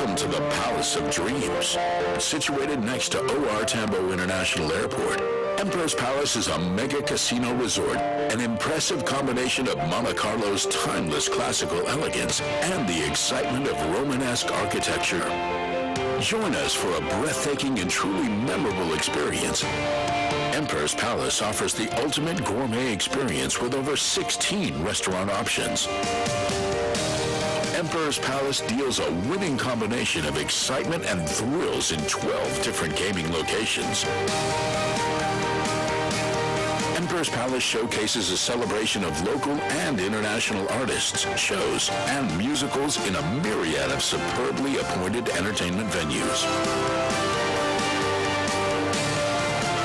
Welcome to the Palace of Dreams. Situated next to O.R. Tambo International Airport, Emperor's Palace is a mega casino resort, an impressive combination of Monte Carlo's timeless classical elegance and the excitement of Romanesque architecture. Join us for a breathtaking and truly memorable experience. Emperor's Palace offers the ultimate gourmet experience with over 16 restaurant options. Emperor's Palace deals a winning combination of excitement and thrills in 12 different gaming locations. Emperor's Palace showcases a celebration of local and international artists, shows, and musicals in a myriad of superbly appointed entertainment venues.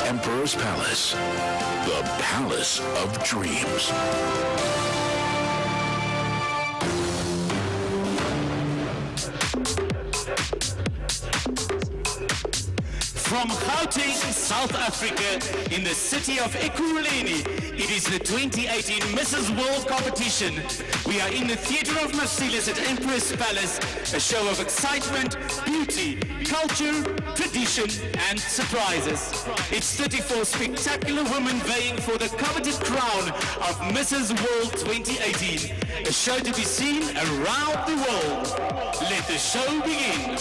Emperor's Palace, the Palace of Dreams. From Gauteng, South Africa, in the city of Ekurhuleni, it is the 2018 Mrs. World competition. We are in the Theatre of Marcellus at Emperor's Palace, a show of excitement, beauty, culture, tradition, and surprises. It's 34 spectacular women vying for the coveted crown of Mrs. World 2018, a show to be seen around the world. Let the show begin.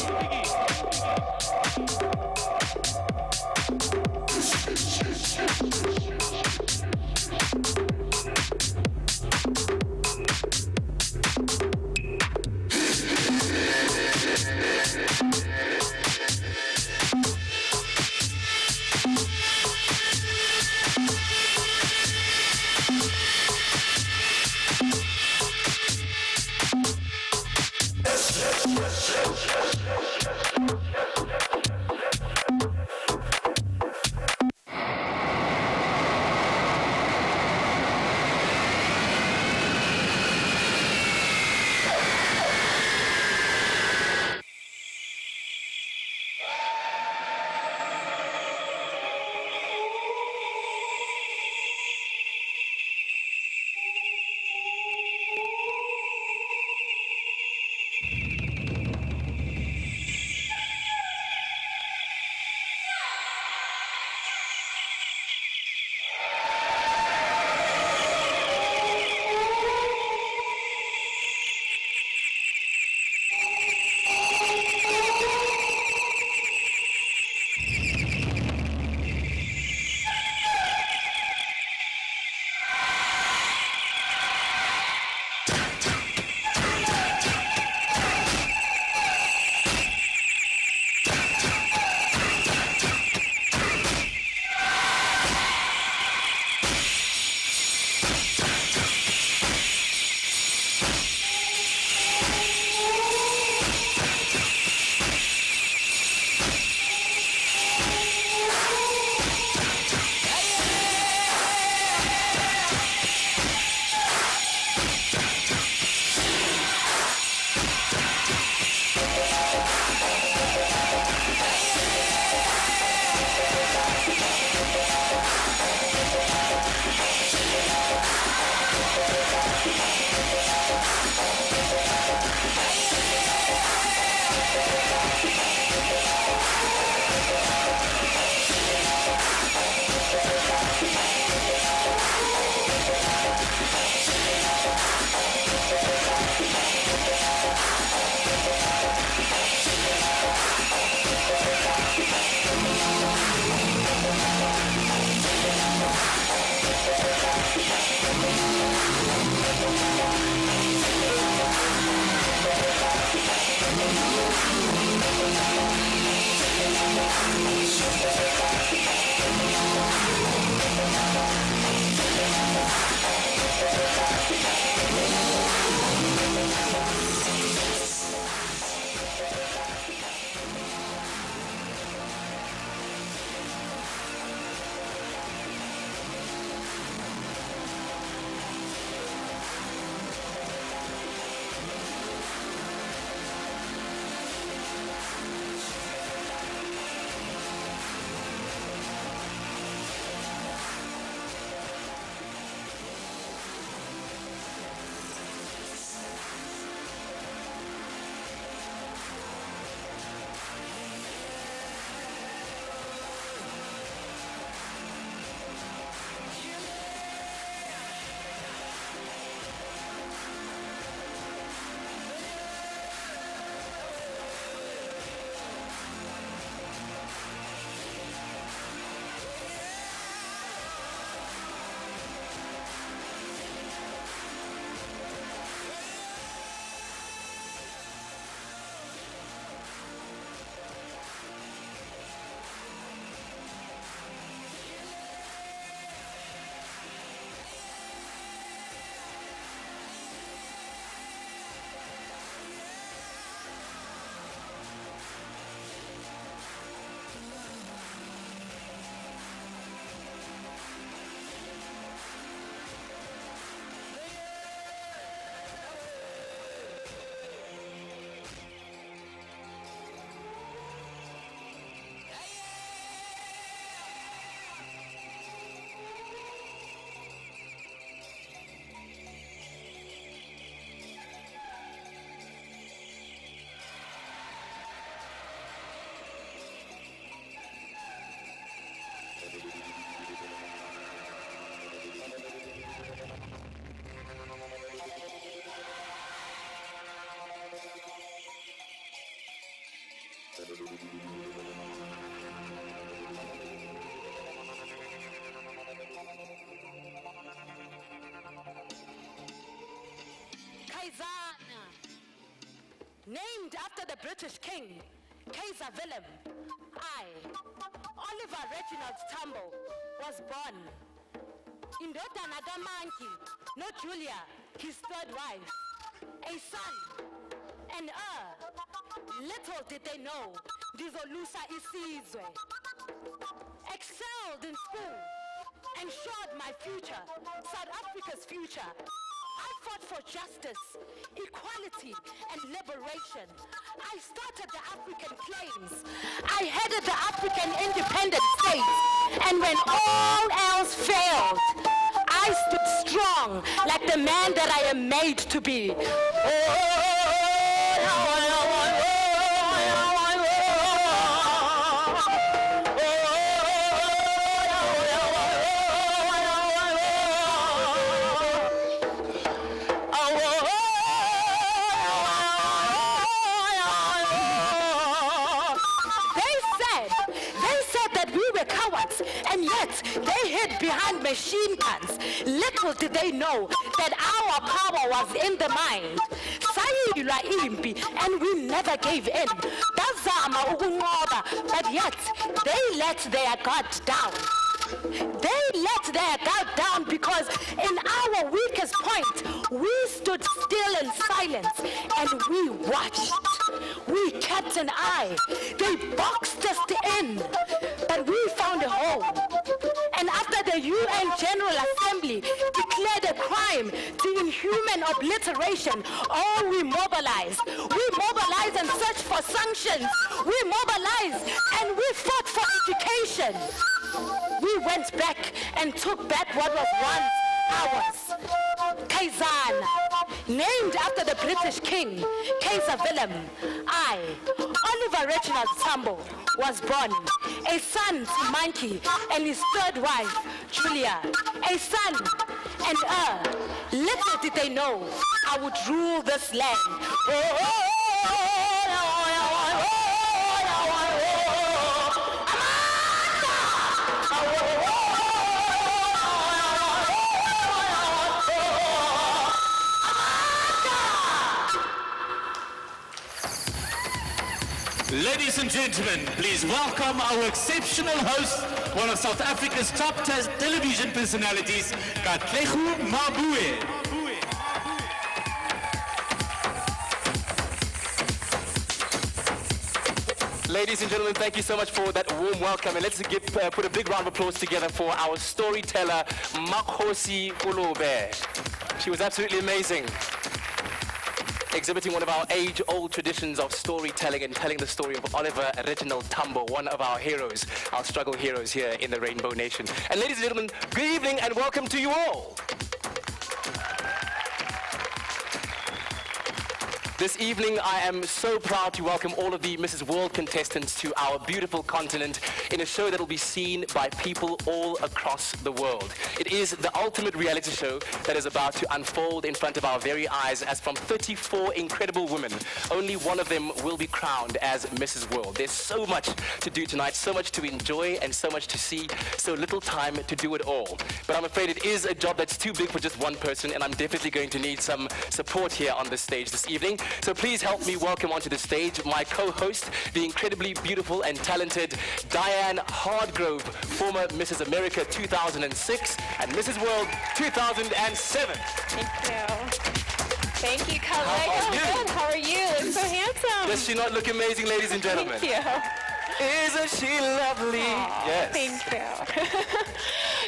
Kaizana, named after the British king, Kaiser Wilhelm, I, Oliver Reginald Tambo, was born. Indodana kaMantyi, no Julia, his third wife, a son, and little did they know, ndizolusa isizwe. Excelled in school, ensured my future, South Africa's future. I fought for justice, equality, and liberation. I started the African claims. I headed the African independent states. And when all else failed, I stood strong like the man that I am made to be. And yet, they hid behind machine guns. Little did they know that our power was in the mind. Sayilwa impi, and we never gave in. Bazama ukunqoba, but yet, they let their guard down. They let their guard down because in our weakest point, we stood still in silence and we watched. We kept an eye. They boxed us in, but we found a home. And after the UN General Assembly declared a crime, the inhuman obliteration, oh, we mobilized. We mobilized and searched for sanctions. We mobilized and we fought for education. We went back and took back what was once ours. Kaizana, named after the British king, Kaiser Wilhelm, I, Oliver Reginald Tambo, was born. A son to Monkey and his third wife, Julia. A son and little did they know I would rule this land. Ladies and gentlemen, please welcome our exceptional host, one of South Africa's top television personalities, Katlego Mabue. Ladies and gentlemen, thank you so much for that warm welcome. And let's put a big round of applause together for our storyteller, Makhosi Kolobe. She was absolutely amazing, exhibiting one of our age-old traditions of storytelling and telling the story of Oliver Reginald Tambo, one of our heroes, our struggle heroes here in the Rainbow Nation. And ladies and gentlemen, good evening and welcome to you all. This evening, I am so proud to welcome all of the Mrs. World contestants to our beautiful continent in a show that will be seen by people all across the world. It is the ultimate reality show that is about to unfold in front of our very eyes, as from 34 incredible women, only one of them will be crowned as Mrs. World. There's so much to do tonight, so much to enjoy and so much to see, so little time to do it all. But I'm afraid it is a job that's too big for just one person, and I'm definitely going to need some support here on the stage this evening. So please help me welcome onto the stage my co-host, the incredibly beautiful and talented Diane Hardgrove, former Mrs. America 2006 and Mrs. World 2007. Thank you. Thank you, Katlego. How are you? Good. How are you? It's so handsome. Does she not look amazing, ladies and gentlemen? Thank you. Isn't she lovely? Aww, yes. Thank you.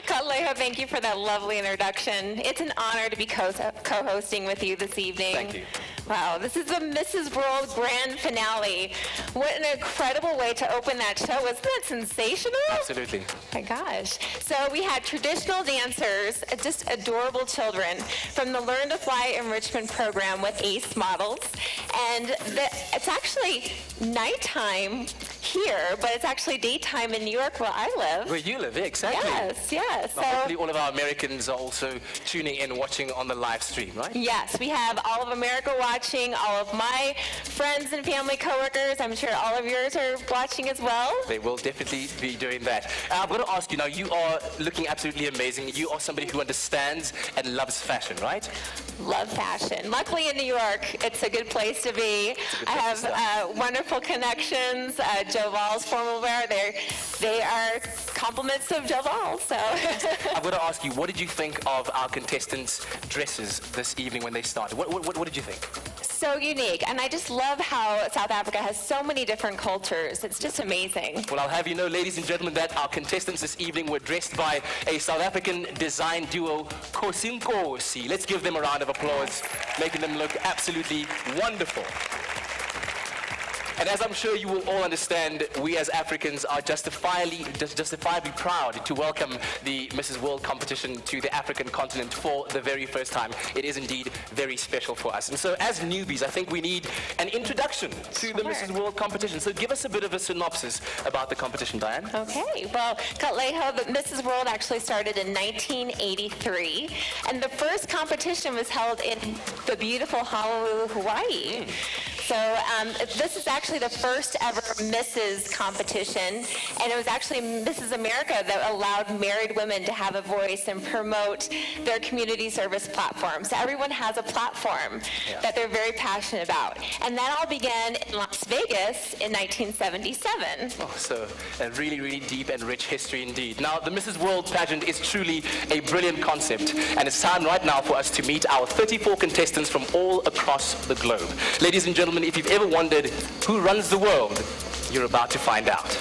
Katlego, thank you for that lovely introduction. It's an honor to be co-hosting with you this evening. Thank you. Wow, this is the Mrs. World grand finale. What an incredible way to open that show. Wasn't that sensational? Absolutely. Oh my gosh. So we had traditional dancers, just adorable children from the Learn to Fly Enrichment Program with ACE models. And it's actually nighttime here, but it's actually daytime in New York where I live. Where you live, yeah, exactly. Yes, yes. Now, hopefully all of our Americans are also tuning in, watching on the live stream, right? Yes, we have all of America watching, all of my friends and family coworkers. I'm sure all of yours are watching as well. They will definitely be doing that. I'm going to ask you now, you are looking absolutely amazing. You are somebody who understands and loves fashion, right? Love fashion. Luckily in New York, it's a good place to be. I have wonderful connections. Joval's formal wear, they are compliments of Joval. So I'm going to ask you, what did you think of our contestants' dresses this evening when they started? What did you think? So unique, and I just love how South Africa has so many different cultures. It's just amazing. Well, I'll have you know, ladies and gentlemen, that our contestants this evening were dressed by a South African design duo, Khosi Nkosi. Let's give them a round of applause, making them look absolutely wonderful. And as I'm sure you will all understand, we as Africans are justifiably proud to welcome the Mrs. World competition to the African continent for the very first time. It is indeed very special for us. And so as newbies, I think we need an introduction to the Mrs. World competition. So give us a bit of a synopsis about the competition, Diane. Okay, well, Katleho, the Mrs. World actually started in 1983, and the first competition was held in the beautiful Honolulu, Hawaii. So this is actually the first ever Mrs. competition, and it was actually Mrs. America that allowed married women to have a voice and promote their community service platform. So everyone has a platform that they're very passionate about. And that all began in Las Vegas in 1977. Oh, so a really, really deep and rich history indeed. Now, the Mrs. World pageant is truly a brilliant concept, and it's time right now for us to meet our 34 contestants from all across the globe. Ladies and gentlemen, if you've ever wondered who runs the world, you're about to find out.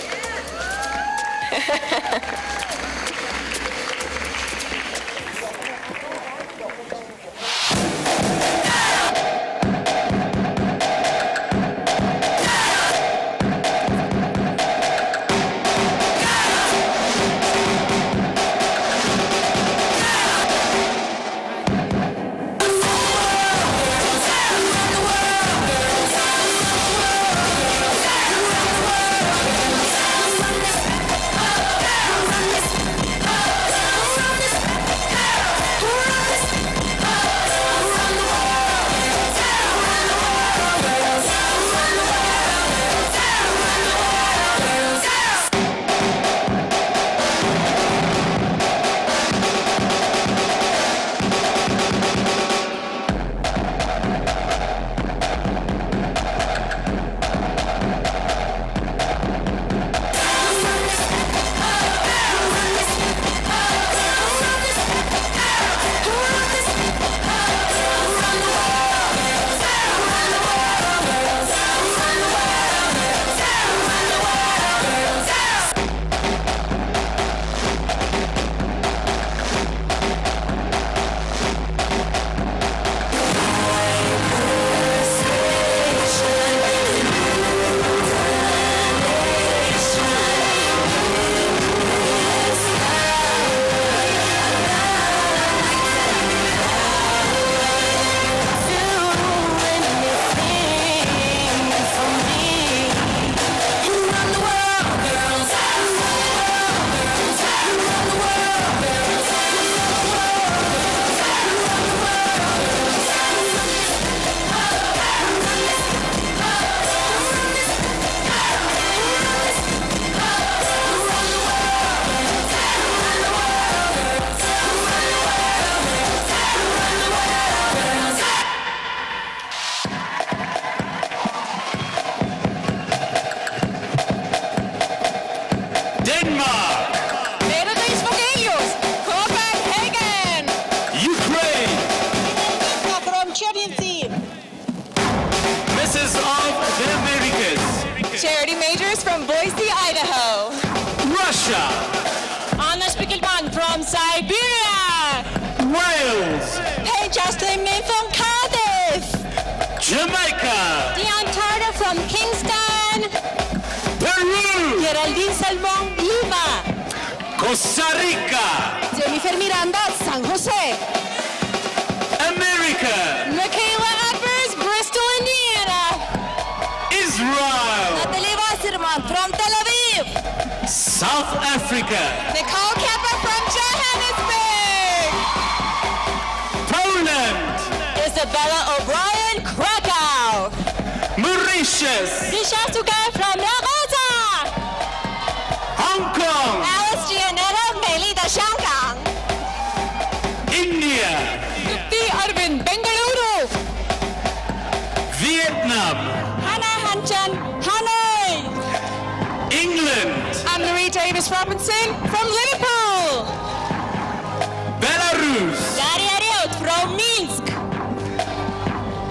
Anna Spiegelman from Siberia. Wales. Hey, Justin May from Cardiff. Jamaica. Dion Tarter from Kingston. Peru. Geraldine Salmon, Lima. Costa Rica. Jennifer Miranda, San Jose. America. Michaela Edwards, Bristol, Indiana. Israel. Natalie Wasserman from South Africa. Nicole Kemper from Johannesburg. Poland. Isabella O'Brien, Krakow. Mauritius. Disha Sugai from Jakarta. Hong Kong. Alice Gianetta, 美丽的香港。 India. Dupti Arvind, Bengaluru. Vietnam. Hannah Hanchan, Hanoi. England. Anne-Marie Davis Robinson from Liverpool. Belarus. Daria Riot from Minsk.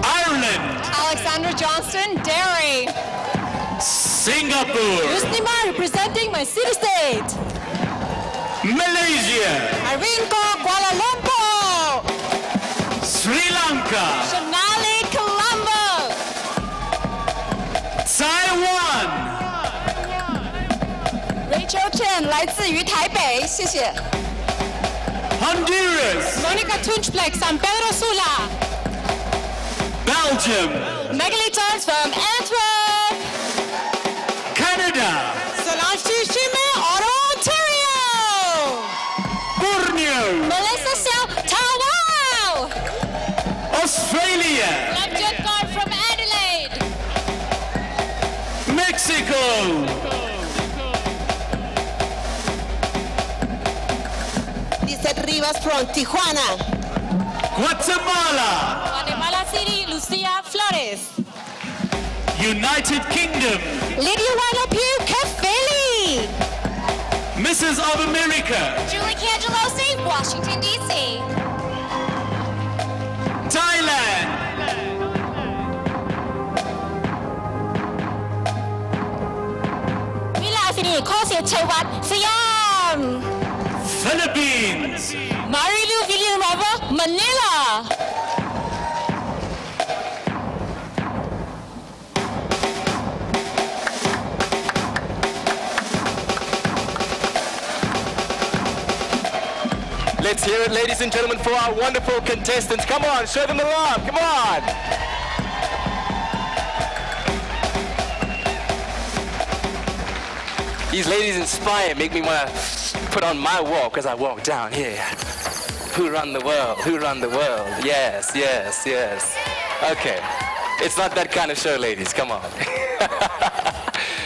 Ireland. Alexandra Johnston, Derry. Singapore. Usnima representing my city-state. Malaysia. Irene Ko, Kuala Lumpur. Sri Lanka. Sonali Colombo. Taiwan. Rachel Chen 来自于台北，谢谢。 Honduras. Monica Tunchplek, San Pedro Sula. Belgium. Megali Jones from Antwerp. Canada. Solange Shime, Ontario. Borneo. Melissa Xiao, Taiwan. Australia. Lamjit Kaur from Adelaide. Mexico. Lizette Rivas from Tijuana. Guatemala. Guatemala City, Lucia Flores. United Kingdom. Lydia Wanapiu, Kefeli. Mrs. of America. Julie Cangelosi, Washington, D.C. Thailand. Vilasini, Kosia Chewat, Siam. Philippines. Marilu Villarova, Manila. Let's hear it, ladies and gentlemen, for our wonderful contestants. Come on, show them the love. Come on. These ladies inspire, make me want to put on my walk as I walk down here. Who run the world? Who run the world? Yes, yes, yes. Okay. It's not that kind of show, ladies. Come on.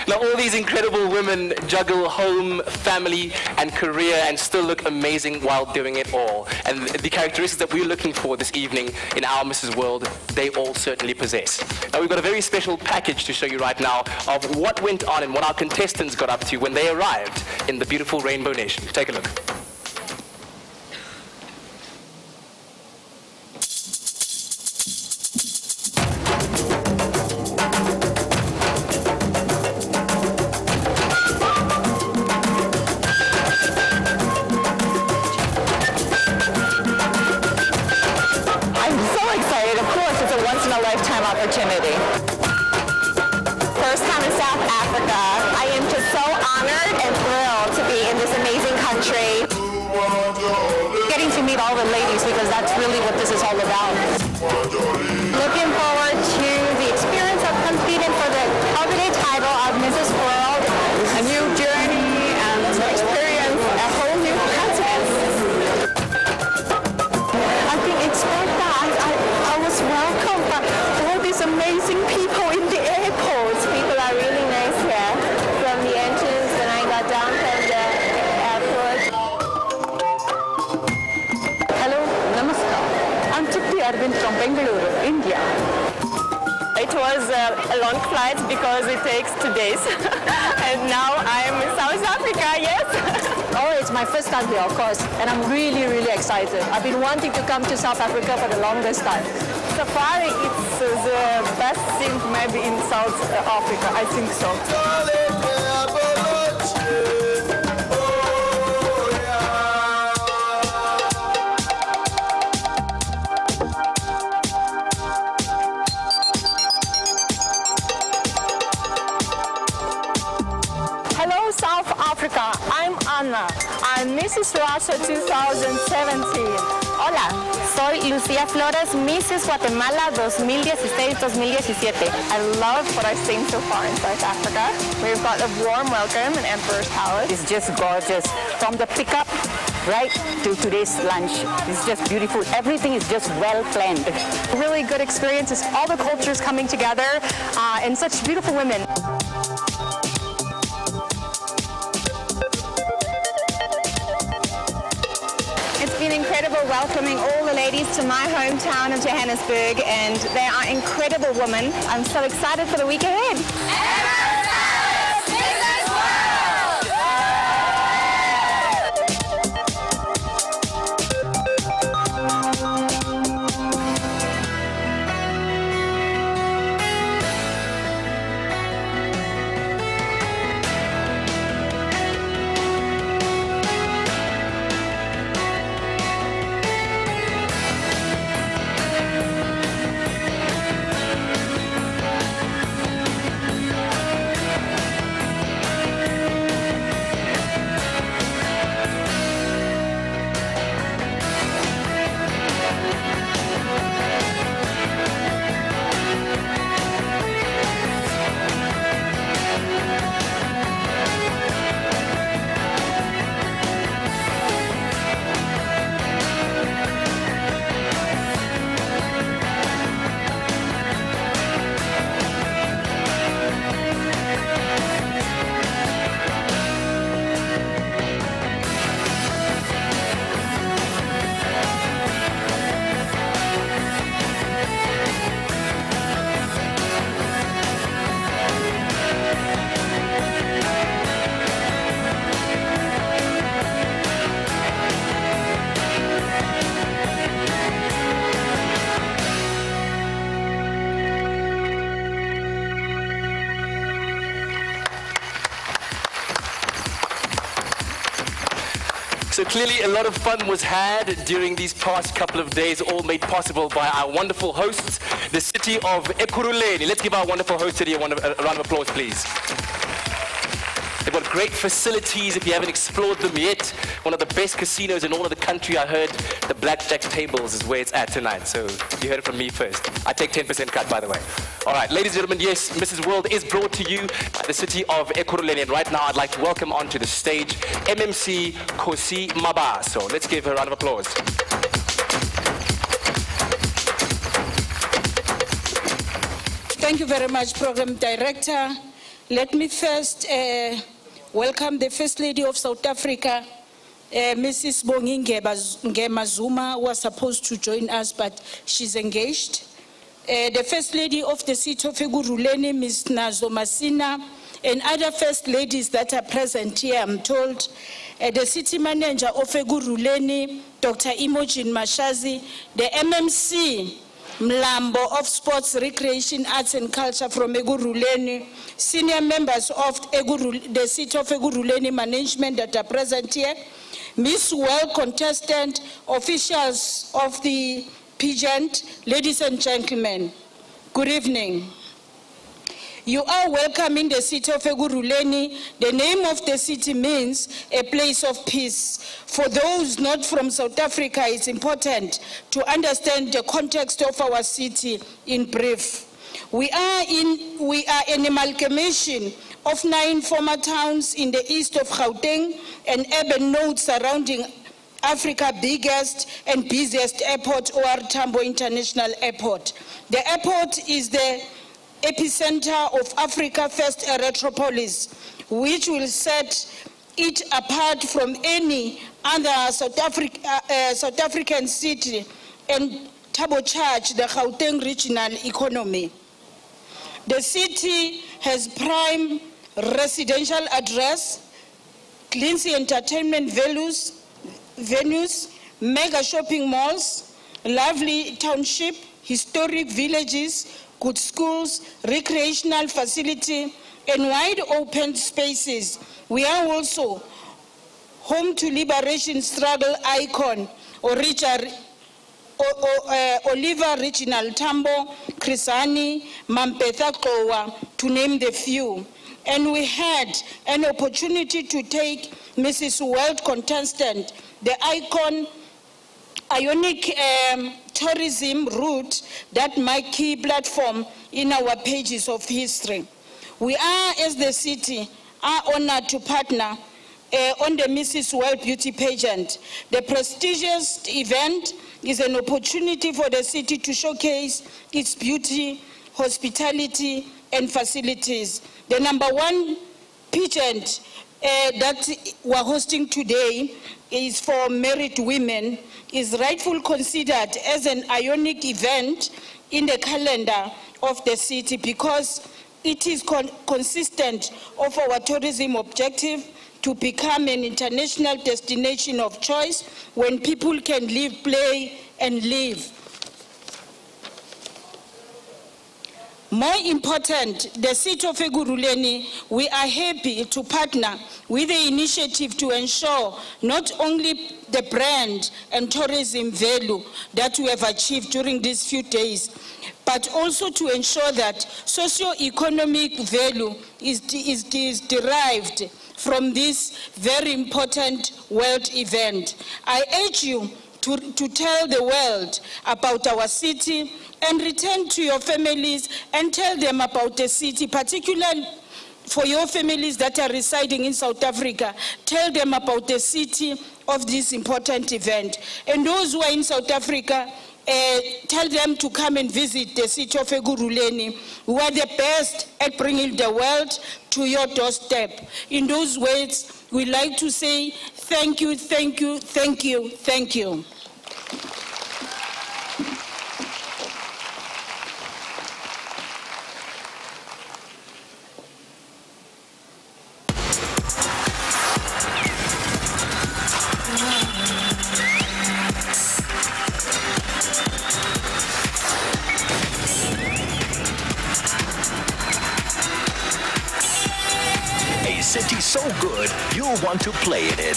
Now, all these incredible women juggle home, family, and career and still look amazing while doing it all. And the characteristics that we're looking for this evening in our Mrs. World, they all certainly possess. Now, we've got a very special package to show you right now of what went on and what our contestants got up to when they arrived in the beautiful Rainbow Nation. Take a look. Opportunity. First time in South Africa. I am just so honored and thrilled to be in this amazing country. Getting to meet all the ladies because that's really what this is all about. Looking forward to the experience of competing for the coveted title of Mrs. World. A new journey and experience a whole new continent. I didn't expect that. I was welcomed by all these amazing people in the airport. People are really nice here. From the entrance when I got down from the airport. Hello, namaskar. I'm Trupti Arvind from Bengaluru, India. It was a long flight because it takes 2 days. And now I'm in South Africa, yes. Oh, it's my first time here, of course. And I'm really, really excited. I've been wanting to come to South Africa for the longest time. Safari, it's the best thing maybe in South Africa. I think so. Hello, South Africa. I'm Anna. I'm Mrs. Russia 2017. Hola, soy Lucía Flores, Mrs. Guatemala 2016-2017. I love what I've seen so far in South Africa. We've got a warm welcome in Emperor's Palace. It's just gorgeous. From the pickup right to today's lunch, it's just beautiful. Everything is just well planned. Really good experiences, all the cultures coming together, and such beautiful women. It's been incredible welcoming all the ladies to my hometown of Johannesburg, and they are incredible women. I'm so excited for the week ahead. So clearly a lot of fun was had during these past couple of days, all made possible by our wonderful hosts, the city of Ekurhuleni. Let's give our wonderful host city a round of applause, please. They've got great facilities if you haven't explored them yet. One of the best casinos in all of the country. I heard the blackjack tables is where it's at tonight. So you heard it from me first. I take 10% cut, by the way. All right, ladies and gentlemen, yes, Mrs. World is brought to you by the city of Ekurhuleni. And right now, I'd like to welcome onto the stage MMC Khosi Mabaso. Let's give her a round of applause. Thank you very much, Program Director. Let me first welcome the First Lady of South Africa, Mrs. Bongi Ngema Zuma, who was supposed to join us, but she's engaged. The First Lady of the city of Ekurhuleni, Ms. Nazo Masina, and other First Ladies that are present here, I'm told. The City Manager of Ekurhuleni, Dr. Imogen Mashazi, the MMC, Mlambo of Sports, Recreation, Arts and Culture from Ekurhuleni, senior members of the City of Ekurhuleni Management that are present here, Miss World contestant, officials of the pageant, ladies and gentlemen, good evening. You are welcome in the city of Ekurhuleni. The name of the city means a place of peace. For those not from South Africa, it's important to understand the context of our city in brief. We are an amalgamation of 9 former towns in the east of Gauteng and urban nodes surrounding Africa's biggest and busiest airport, OR Tambo International Airport. The airport is the epicenter of Africa's first metropolis, which will set it apart from any other South African city and turbocharge the Gauteng regional economy. The city has prime residential address, Cleansy entertainment venues, mega shopping malls, lovely township, historic villages, good schools, recreational facility, and wide open spaces. We are also home to liberation struggle icon, Oliver Regional Tambo, Krisani, Mampetha Kowa, to name the few. And we had an opportunity to take Mrs. World contestant, the icon Ionic tourism route that my key platform in our pages of history. We are, as the city, are honored to partner on the Mrs. World Beauty Pageant. The prestigious event is an opportunity for the city to showcase its beauty, hospitality, and facilities. The #1 pageant that we're hosting today is for married women, is rightfully considered as an Ionic event in the calendar of the city because it is consistent of our tourism objective to become an international destination of choice when people can live, play, and live. More important, the city of Ekurhuleni, we are happy to partner with the initiative to ensure not only the brand and tourism value that we have achieved during these few days, but also to ensure that socio-economic value is derived from this very important world event. I urge you to tell the world about our city and return to your families and tell them about the city, particularly for your families that are residing in South Africa. Tell them about the city of this important event. And those who are in South Africa, tell them to come and visit the city of Ekurhuleni. We are the best at bringing the world to your doorstep. In those words, we like to say thank you, thank you, thank you, thank you. City so good, you'll want to play in it.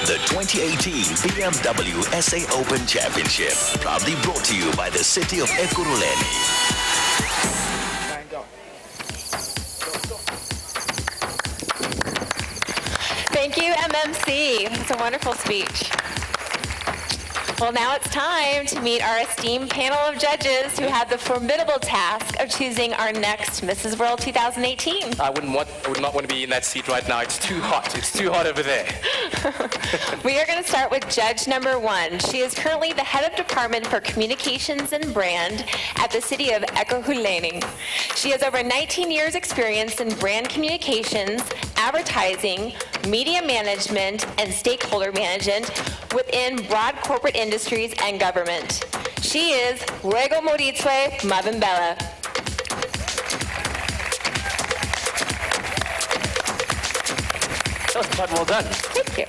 The 2018 BMW SA Open Championship, proudly brought to you by the city of Ekurhuleni. Thank you, MMC. It's a wonderful speech. Well, now it's time to meet our esteemed panel of judges who have the formidable task of choosing our next Mrs. World 2018. I would not want to be in that seat right now. It's too hot. It's too hot over there. We are going to start with judge #1. She is currently the head of department for communications and brand at the city of Ekurhuleni. She has over 19 years experience in brand communications, advertising, media management, and stakeholder management within broad corporate industries and government. She is Rego Moritswe Mavimbela. That was quite well done. Thank you.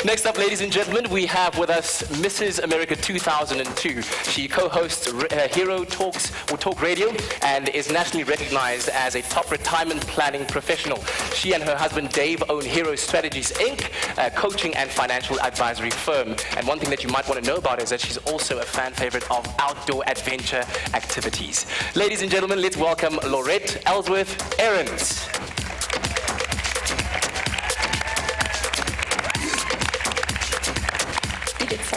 Next up, ladies and gentlemen, we have with us Mrs. America 2002. She co-hosts Hero Talks or Talk Radio and is nationally recognized as a top retirement planning professional. She and her husband Dave own Hero Strategies Inc., a coaching and financial advisory firm. And one thing that you might want to know about is that she's also a fan favorite of outdoor adventure activities. Ladies and gentlemen, let's welcome Laurette Ellsworth Aarons.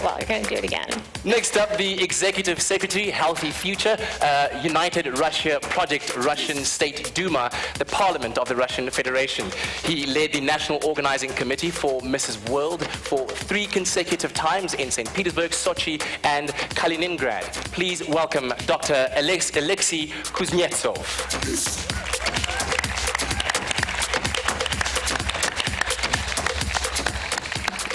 Well, you're going to do it again. Next up, the Executive Secretary, Healthy Future, United Russia Project, Russian State Duma, the Parliament of the Russian Federation. He led the National Organizing Committee for Mrs. World for 3 consecutive times in St. Petersburg, Sochi, and Kaliningrad. Please welcome Dr. Alexei Kuznetsov.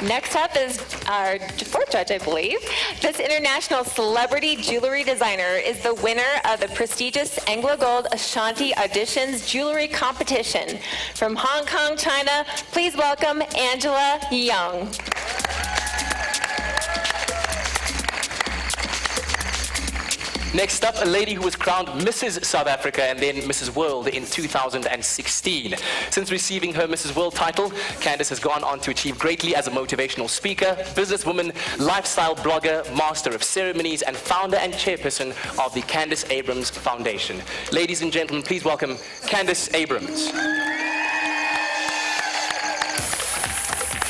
Next up is our 4th judge, I believe. This international celebrity jewelry designer is the winner of the prestigious AngloGold Ashanti Auditions Jewelry Competition. From Hong Kong, China, please welcome Angela Young. Next up, a lady who was crowned Mrs. South Africa and then Mrs. World in 2016. Since receiving her Mrs. World title, Candace has gone on to achieve greatly as a motivational speaker, businesswoman, lifestyle blogger, master of ceremonies, and founder and chairperson of the Candace Abrams Foundation. Ladies and gentlemen, please welcome Candace Abrams.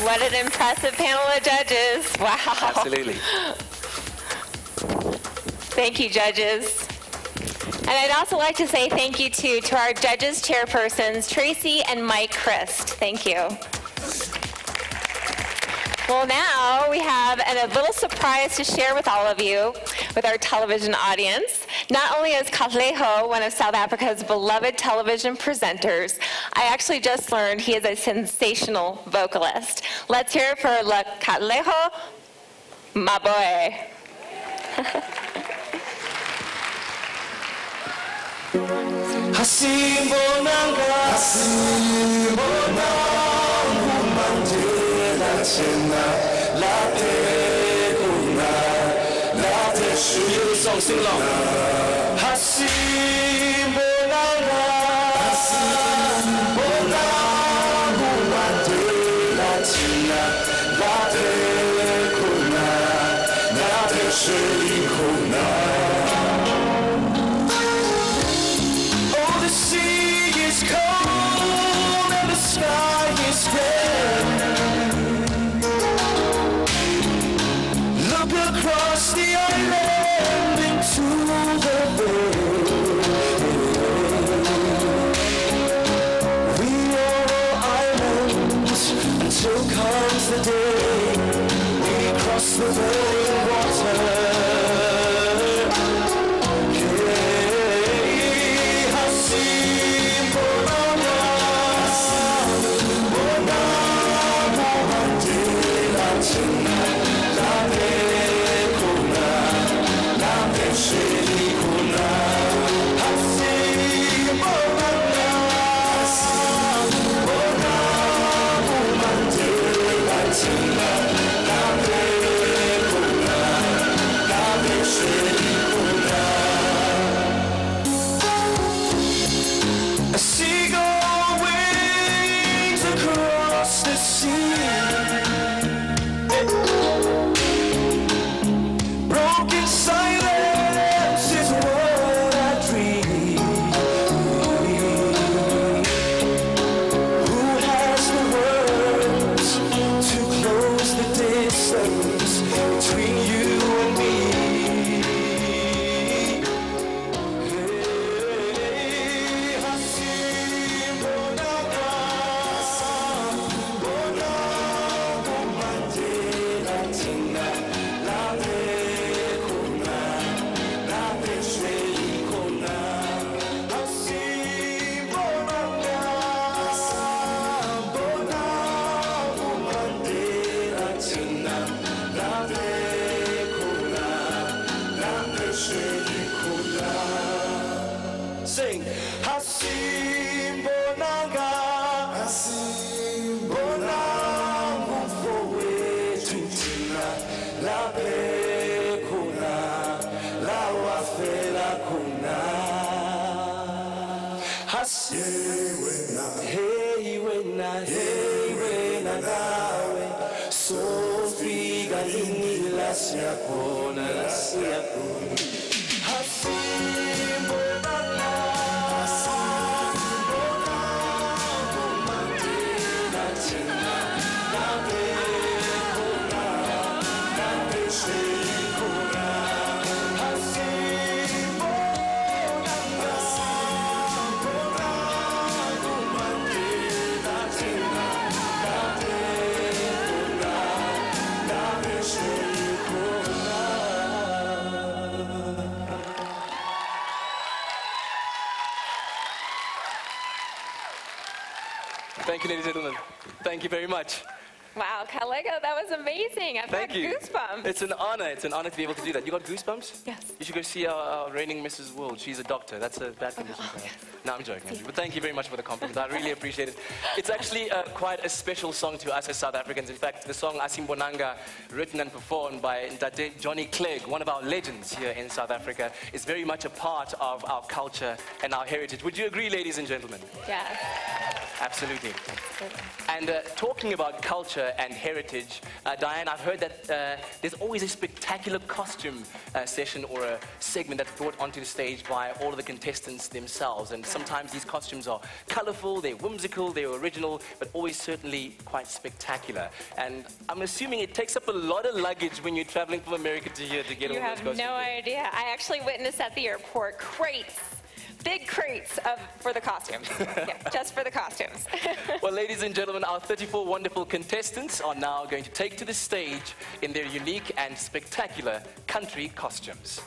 What an impressive panel of judges. Wow. Absolutely. Thank you, judges. And I'd also like to say thank you to our judges, chairpersons, Tracy and Mike Christ. Thank you. Well, now we have a little surprise to share with all of you, with our television audience. Not only is Katlego one of South Africa's beloved television presenters, I actually just learned he is a sensational vocalist. Let's hear it for Katlego, my boy. Song, sing along. Oh, the sea is cold and the sky is red. Look across the island into the bay. We are all islands until comes the day we cross the burning water. Sing. Hasimbonanga, hasimbonanga mfowethu thina laphe khona la wafela khona. Hey wena nawe sofika lini la siyakhona la siyakhona. Thank you, ladies and gentlemen. Thank you very much. Wow, Katlego, that was amazing. I've got goosebumps. It's an honor. It's an honor to be able to do that. You got goosebumps? Yes. You should go see our reigning Mrs. World. She's a doctor. That's a bad condition for her. No, I'm joking. But thank you very much for the compliment. I really appreciate it. It's actually quite a special song to us as South Africans. In fact, the song Asimbonanga, written and performed by Ntate Johnny Clegg, one of our legends here in South Africa, is very much a part of our culture and our heritage. Would you agree, ladies and gentlemen? Yes. Absolutely. And talking about culture and heritage, Diane, I've heard that there's always a spectacular costume session or a segment that's brought onto the stage by all of the contestants themselves. And sometimes these costumes are colorful, they're whimsical, they're original, but always certainly quite spectacular. And I'm assuming it takes up a lot of luggage when you're traveling from America to here to get all those costumes. You have no idea. I actually witnessed at the airport crates. Big crates for the costumes. Yeah, just for the costumes. Well, ladies and gentlemen, our 34 wonderful contestants are now going to take to the stage in their unique and spectacular country costumes.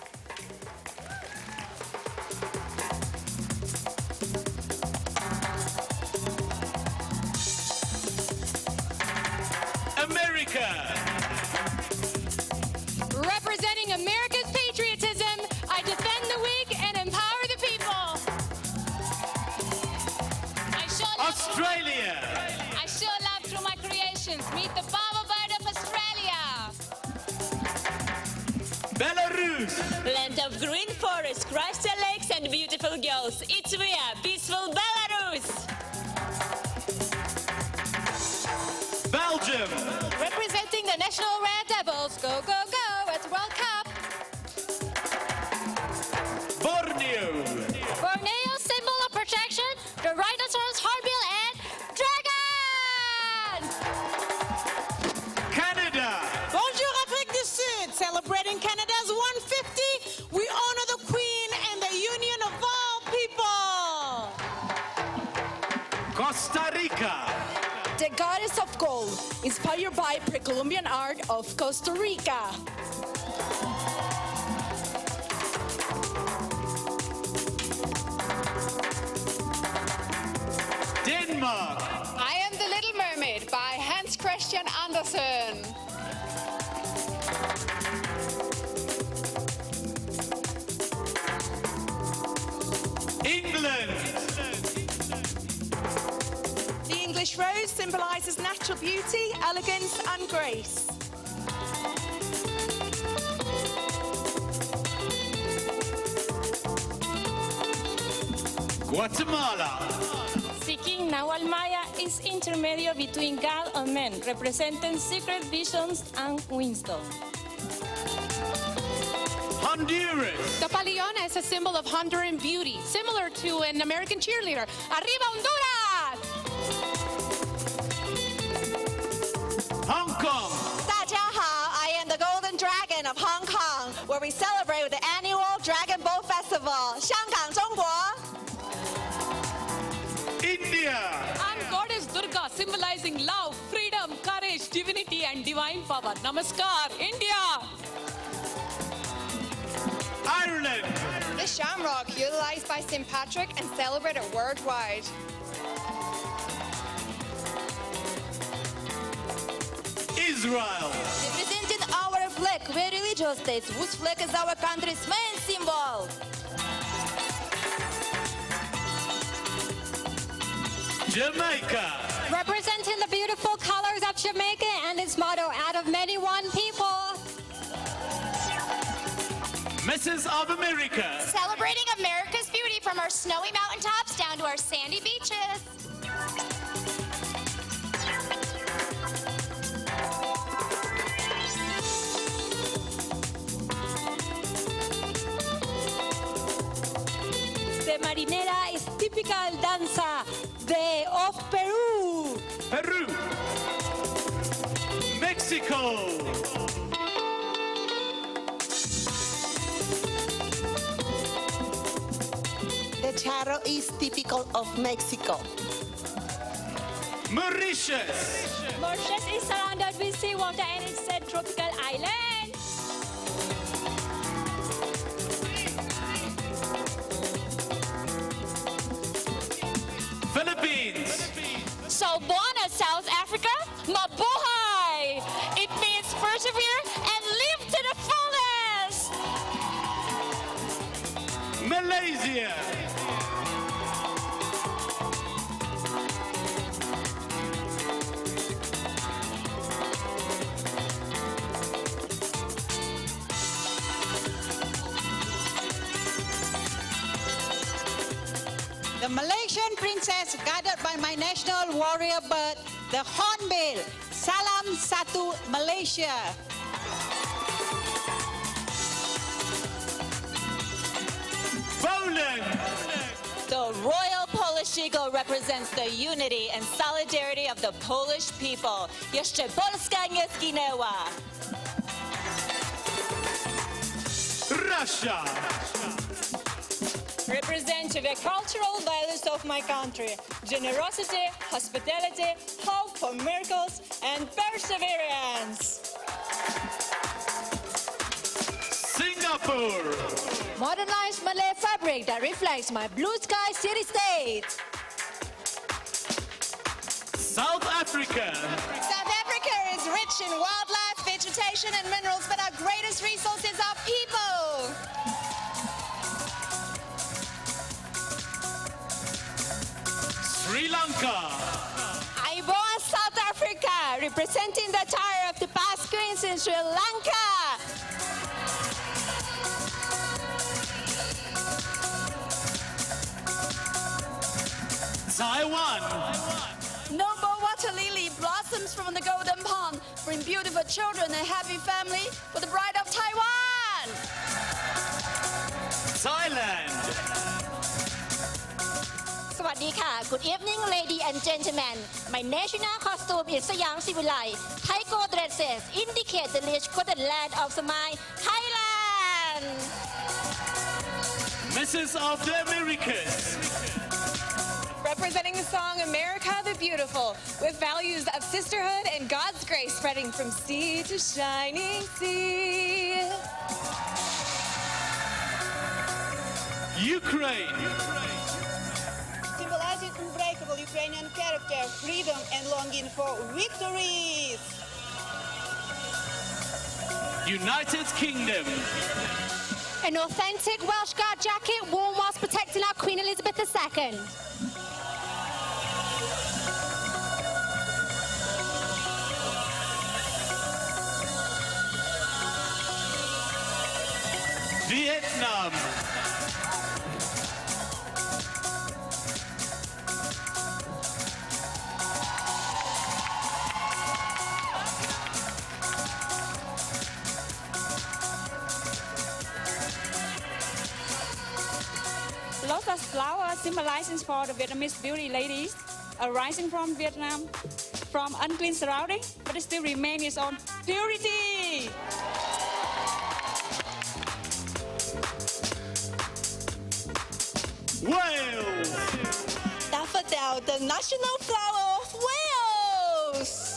America. Representing America's patriotism, I defend the weak and empower the people. Australia. I show love through my creations. Meet the Baba Bird of Australia. Belarus. Land of green forests, crystal lakes and beautiful girls. It's we are peaceful Belarus. Belgium. Representing the National Red Devils. Go, go, go at World Cup. Borneo. Borneo, symbol of protection, the rhinoceros, hornbill, and dragon! Canada. Bonjour, Afrique du Sud. Celebrating Canada's 150, we honor the Queen and the union of all people. Costa Rica. The Goddess of Gold, inspired by pre-Columbian art of Costa Rica. Denmark. I Am the Little Mermaid by Hans Christian Andersen. England. The English rose symbolizes natural beauty, elegance, and grace. Guatemala. Seeking Nahual Maya is intermedio between God and man, representing secret visions and wisdom. Honduras. The paliona is a symbol of Honduran beauty, similar to an American cheerleader. Arriba Honduras! Hong Kong. 大家好, I am the Golden Dragon of Hong Kong, where we celebrate with the annual Dragon Boat Festival. 香港, 中国. India. I'm Goddess Durga, symbolizing love, freedom, courage, divinity, and divine power. Namaskar, India! Ireland. The shamrock, utilized by St. Patrick and celebrated worldwide. Israel. Representing our flag, we're religious states, whose flag is our country's main symbol. Jamaica. Representing the beautiful colors of Jamaica and its motto, out of many, one people. Mrs. of America. Celebrating America's beauty from our snowy mountaintops down to our sandy beaches. The marinera is typical danza of Peru. Peru. Mexico. The charro is typical of Mexico. Mauritius. Mauritius is surrounded with seawater and it's a tropical island. Philippines. So born in South Africa, mabuhay! It means persevere and live to the fullest! Malaysia. The Malaysian princess guided by my national warrior bird, the hornbill. Salam Satu Malaysia. Poland. The Royal Polish Eagle represents the unity and solidarity of the Polish people. Jeszcze Polska nie zginęła. Russia. Represent the cultural values of my country: generosity, hospitality, hope for miracles, and perseverance. Singapore. Modernized Malay fabric that reflects my blue sky city-state. South Africa. South Africa is rich in wildlife, vegetation, and minerals, but our greatest resource is our people. Sri Lanka. Aiboa, South Africa, representing the attire of the past queens in Sri Lanka. Taiwan. Noble water lily blossoms from the golden pond, bring beautiful children and happy family for the bride of Taiwan. Thailand. สวัสดีค่ะ Good evening, lady and gentlemen. My national costume is Siam Sivilai. Taiko dresses indicate the rich golden land of Samai, Thailand. Mrs. of the Americas. Representing the song America the Beautiful, with values of sisterhood and God's grace spreading from sea to shining sea. Ukraine. Symbolizing unbreakable Ukrainian character, freedom, and longing for victories. United Kingdom. An authentic Welsh Guard jacket worn whilst protecting our Queen Elizabeth II. Vietnam. Lotus flower symbolizes for the Vietnamese beauty ladies, arising from Vietnam, from unclean surrounding, but it still remains its own purity. Wales. Daffodil, the national flower of Wales.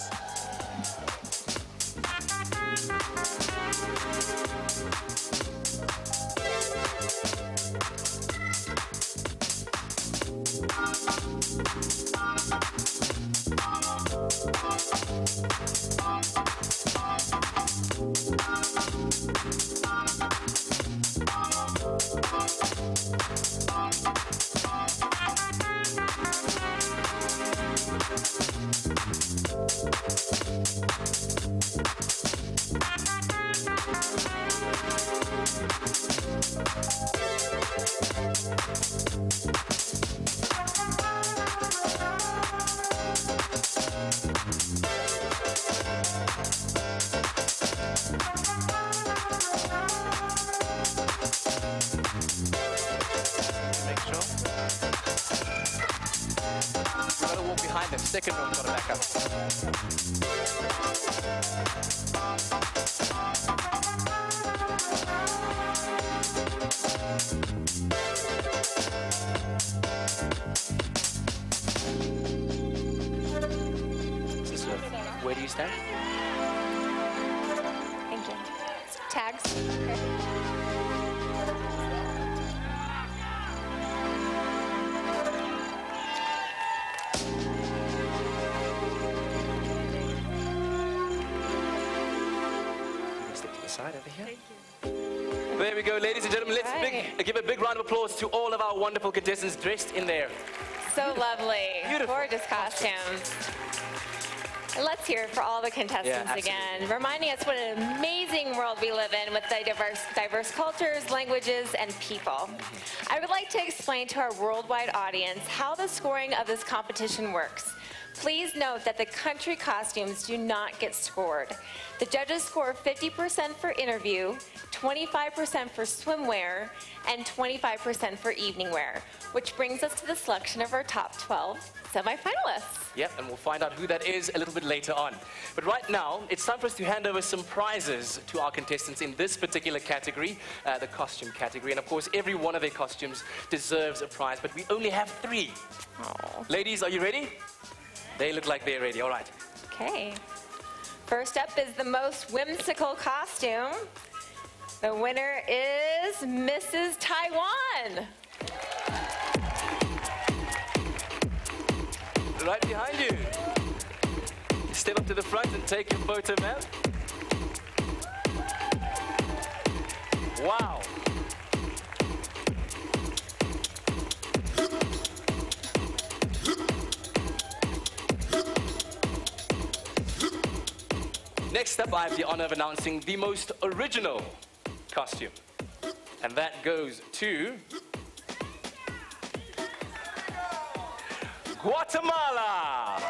behind them. Second row, got to back up. Where do you stand? Thank you. Tags. Step to the side over here. There we go, ladies and gentlemen. Let's give a big round of applause to all of our wonderful contestants dressed in their So lovely. Beautiful Gorgeous costumes. And let's hear it for all the contestants again, reminding us what an amazing world we live in with the diverse cultures, languages, and people. I would like to explain to our worldwide audience how the scoring of this competition works. Please note that the country costumes do not get scored. The judges score 50% for interview, 25% for swimwear, and 25% for evening wear, which brings us to the selection of our top 12 semi-finalists. Yep, and we'll find out who that is a little bit later on. But right now, it's time for us to hand over some prizes to our contestants in this particular category, the costume category. And of course, every one of their costumes deserves a prize, but we only have 3. Aww. Ladies, are you ready? They look like they're ready. All right. Okay. First up is the most whimsical costume. The winner is Mrs. Taiwan. Right behind you. Step up to the front and take your photo, ma'am. Wow. Next up, I have the honor of announcing the most original costume. And that goes to Guatemala.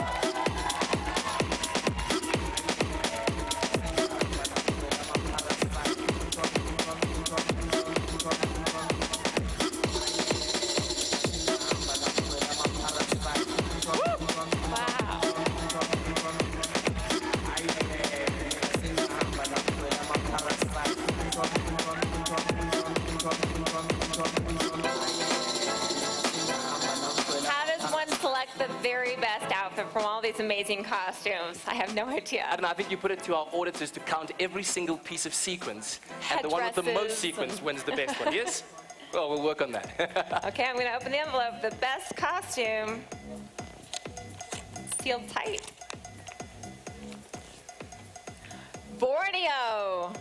The very best outfit from all these amazing costumes. I have no idea. I don't know, I think you put it to our auditors to count every single piece of sequence. And the one with the most sequence wins the best one, yes? Well, we'll work on that. Okay, I'm going to open the envelope. The best costume. Sealed tight. Borneo.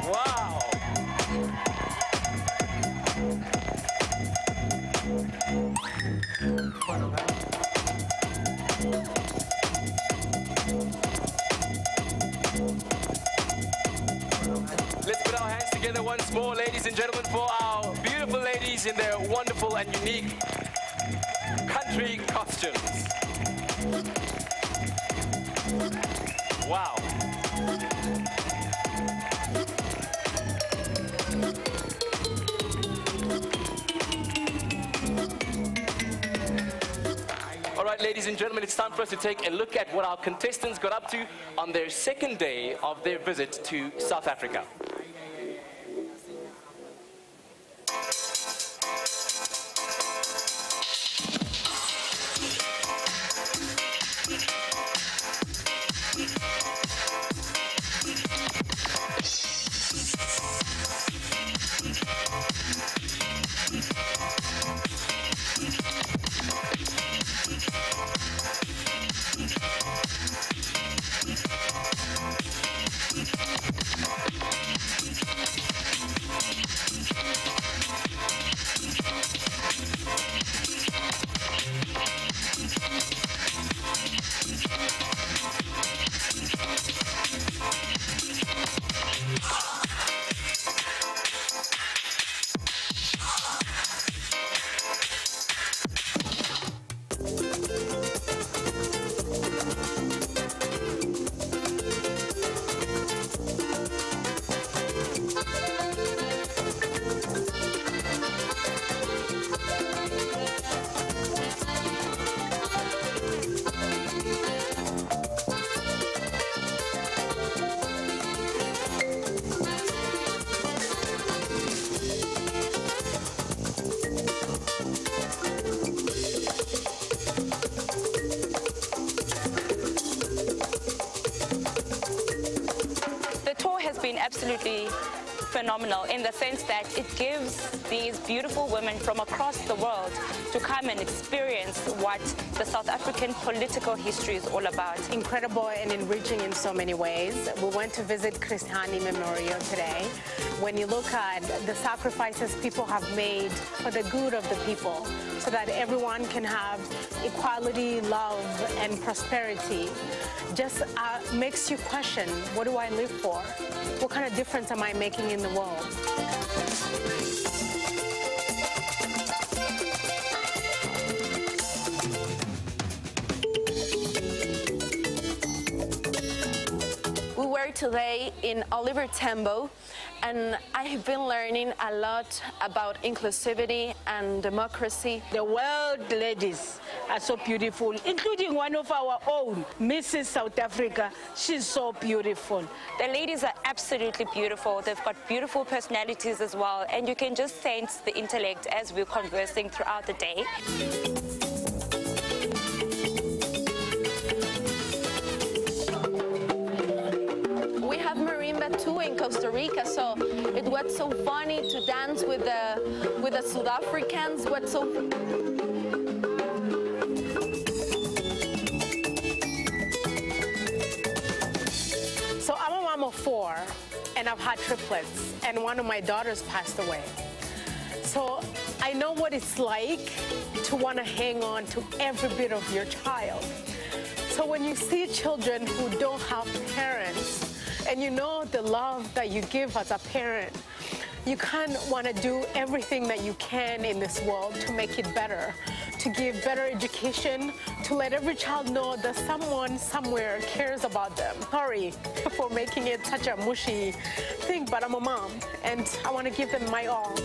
Wow. Let's put our hands together once more, ladies and gentlemen, for our beautiful ladies in their wonderful and unique country costumes. Wow. All right, ladies and gentlemen, it's time for us to take a look at what our contestants got up to on their second day of their visit to South Africa. Absolutely phenomenal in the sense that it gives these beautiful women from across the world to come and experience what the South African political history is all about. Incredible and enriching in so many ways. We went to visit Chris Hani Memorial today. When you look at the sacrifices people have made for the good of the people, so that everyone can have equality, love, and prosperity, just makes you question, what do I live for? What kind of difference am I making in the world? We were today in Oliver Tambo, and I have been learning a lot about inclusivity and democracy. The world ladies are so beautiful, including one of our own, Mrs. South Africa. She's so beautiful. The ladies are absolutely beautiful. They've got beautiful personalities as well, and you can just sense the intellect as we're conversing throughout the day. We have marimba too in Costa Rica, so it was so funny to dance with the South Africans. So I'm a mom of 4, and I've had triplets, and one of my daughters passed away. So I know what it's like to want to hang on to every bit of your child. So when you see children who don't have parents, and you know the love that you give as a parent, you kind of want to do everything that you can in this world to make it better, to give better education, to let every child know that someone somewhere cares about them. Sorry for making it such a mushy thing, but I'm a mom, and I want to give them my all.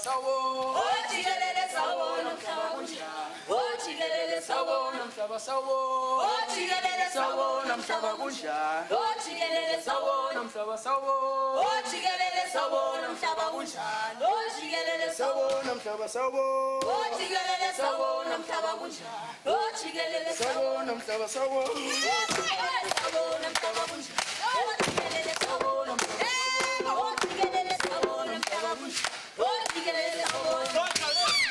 sawo. Ojikelele sawo nomhlaba kunjani. Ojikelele sawo Nomhlaba sawo. Ojikelele sawo Nomhlaba kunjani. Ojikelele sawo Nomhlaba sawo. Ojikelele sawo nomhlaba kunjani. Ojikelele sawo Nomhlaba sawo. Ojikelele sawo nomhlaba kunjani. Ojikelele Sawo nomhlaba sawo. Ojikelele sawo nomhlaba kunjani. Ojikelele sawo Ojikelele sawo nomhlaba kunjani. Ojikelele sawo Ojikelele sawo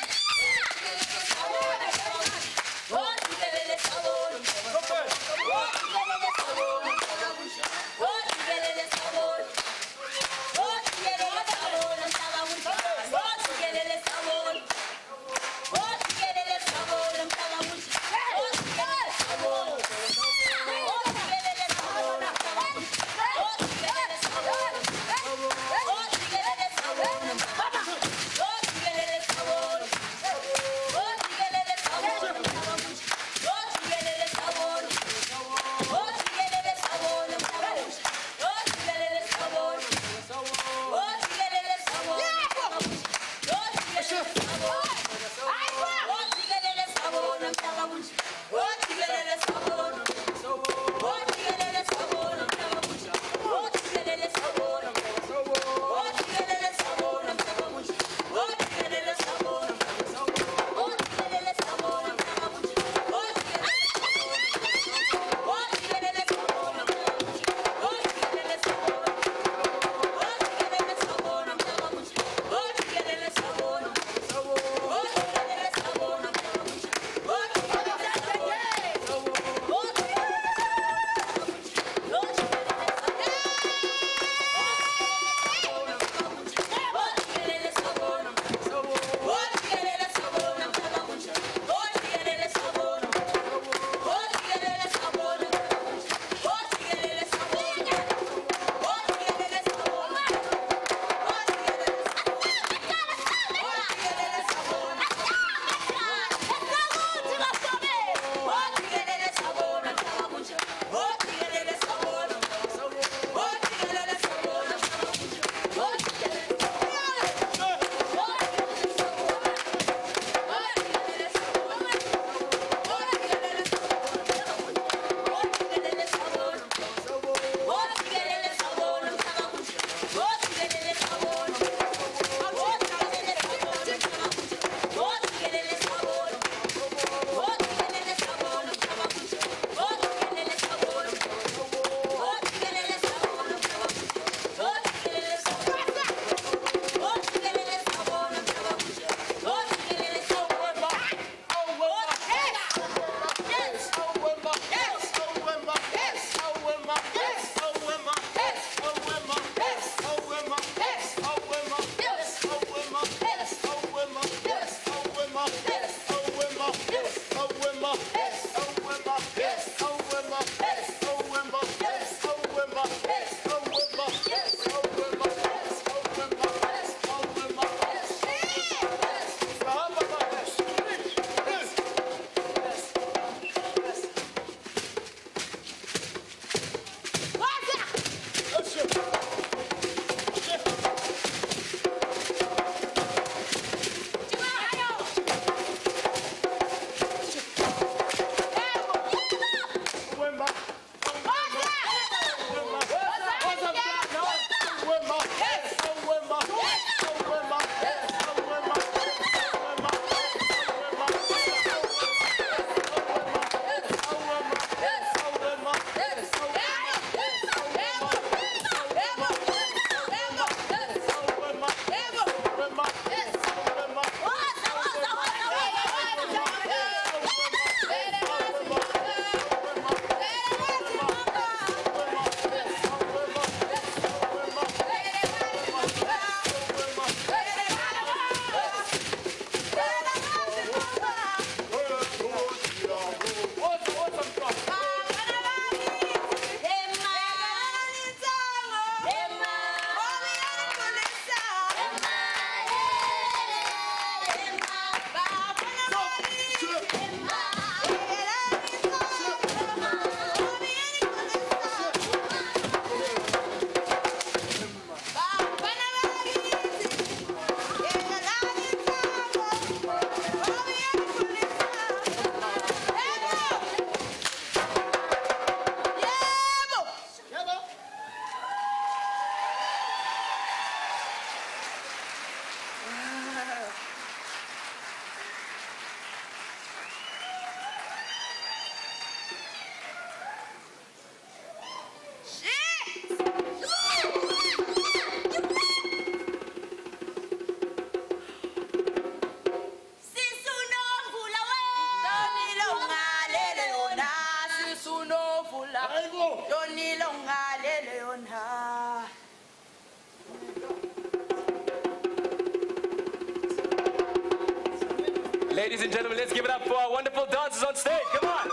Ladies and gentlemen, let's give it up for our wonderful dancers on stage. Come on.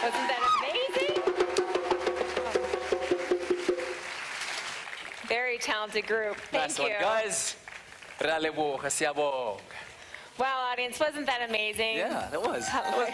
Wasn't that amazing? Very talented group. Thank Nice you. one, guys. Ra leboga, siyabonga. Wow, audience, wasn't that amazing? Yeah, that was. That was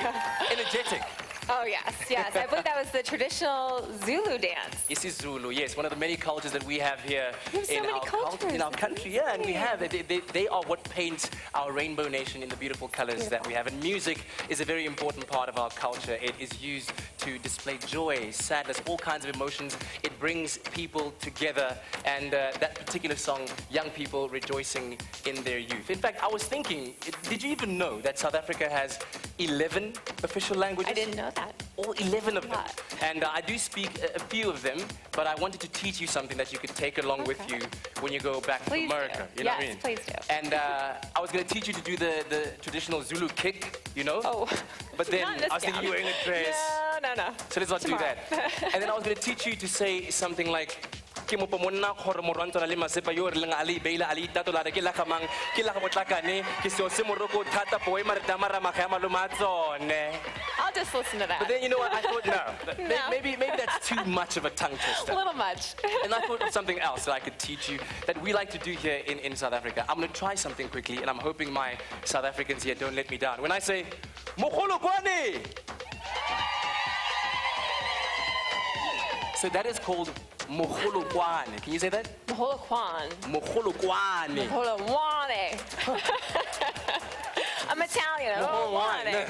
energetic. Oh, yes, yes. I believe that was the traditional Zulu dance. This is Zulu, yes, one of the many cultures that we have here We have so many cultures. in our country. Yeah, and we have, they are what paints our rainbow nation in the beautiful colors that we have. And music is a very important part of our culture. It is used to display joy, sadness, all kinds of emotions. It brings people together, and that particular song, Young People Rejoicing in Their Youth. In fact, I was thinking, did you even know that South Africa has 11 official languages? I didn't know that. All 11 of them. And I do speak a few of them, but I wanted to teach you something that you could take along with you when you go back to America. Do. You know what I mean? Please do. And I was going to teach you to do the traditional Zulu kick, you know? Oh. But then I was thinking you were in a dress. No. So let's not do that. And then I was going to teach you to say something like, ke mo pomonna gore morantsho le masepa yo re leng ali beila ali tatola re ke la kamang ke la go motlakane ke se o se moroko thata poe mare tamara magama lo matsone. I'll just listen to that. But then you know what I thought, no. Maybe that's too much of a tongue twister. A little much. And I thought of something else that I could teach you that we like to do here in South Africa. I'm going to try something quickly, and I'm hoping my South Africans here don't let me down. When I say Mogolokwane, so that is called Mogolokwane. Can you say that? Mogolokwane. Mogolokwane. Mogolokwane. I'm Italian. Mogolokwane.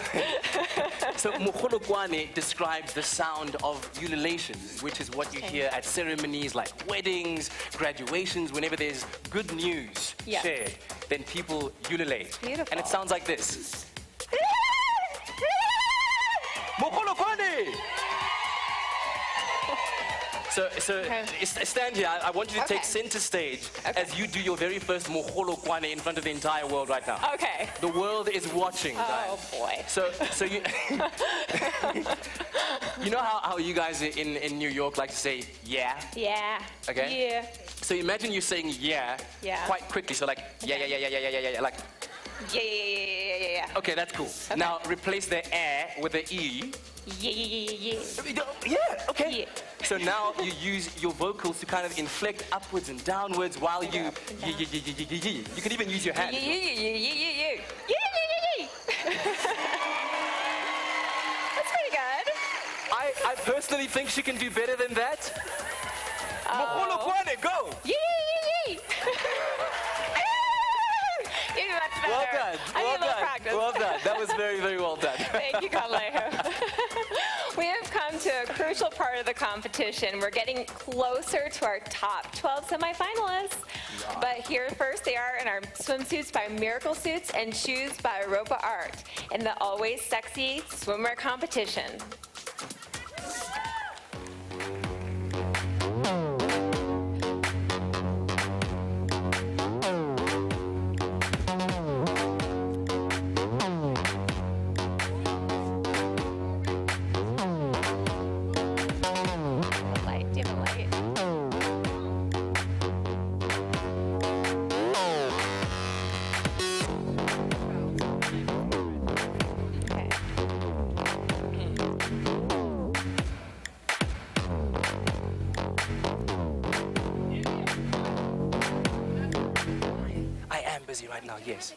So Mogolokwane describes the sound of ululation, which is what you hear at ceremonies like weddings, graduations, whenever there's good news shared, then people ululate. Beautiful. And it sounds like this. Mogolokwane! So stand here. I want you to take center stage as you do your very first Mogolokwane in front of the entire world right now. Okay. The world is watching, guys. Oh, boy. So you, you know how you guys in New York like to say, yeah? Yeah. Okay? Yeah. So imagine you're saying yeah, quite quickly. So like, yeah, like. Yeah. Okay, that's cool. Okay. Now replace the with the e. Yeah. Yeah, okay. Yeah. So now you use your vocals to kind of inflect upwards and downwards while you You can even use your hands. Yeah. That's pretty good. I personally think she can do better than that. Mogolokwane, go! Yeah. That's well better. done. I need a little practice. Well done. That was very, very well done. Thank you, Kaleho. We have come to a crucial part of the competition. We're getting closer to our top 12 semifinalists. Yeah. But here first they are in our swimsuits by Miracle Suits and shoes by Europa Art in the always sexy swimwear competition. Busy right now, yes.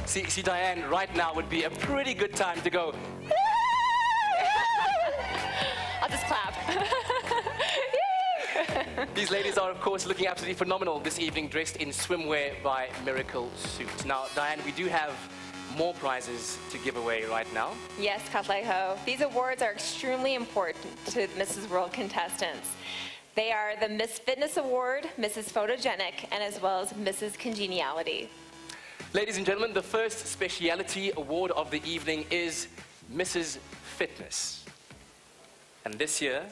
See, Diane, right now would be a pretty good time to go. I'll just clap. These ladies are, of course, looking absolutely phenomenal this evening, dressed in swimwear by Miracle Suit. Now, Diane, we do have more prizes to give away right now. Yes, Katleho. These awards are extremely important to Mrs. World contestants. They are the Miss Fitness Award, Mrs. Photogenic, and as well as Mrs. Congeniality. Ladies and gentlemen, the first speciality award of the evening is Mrs. Fitness. And this year,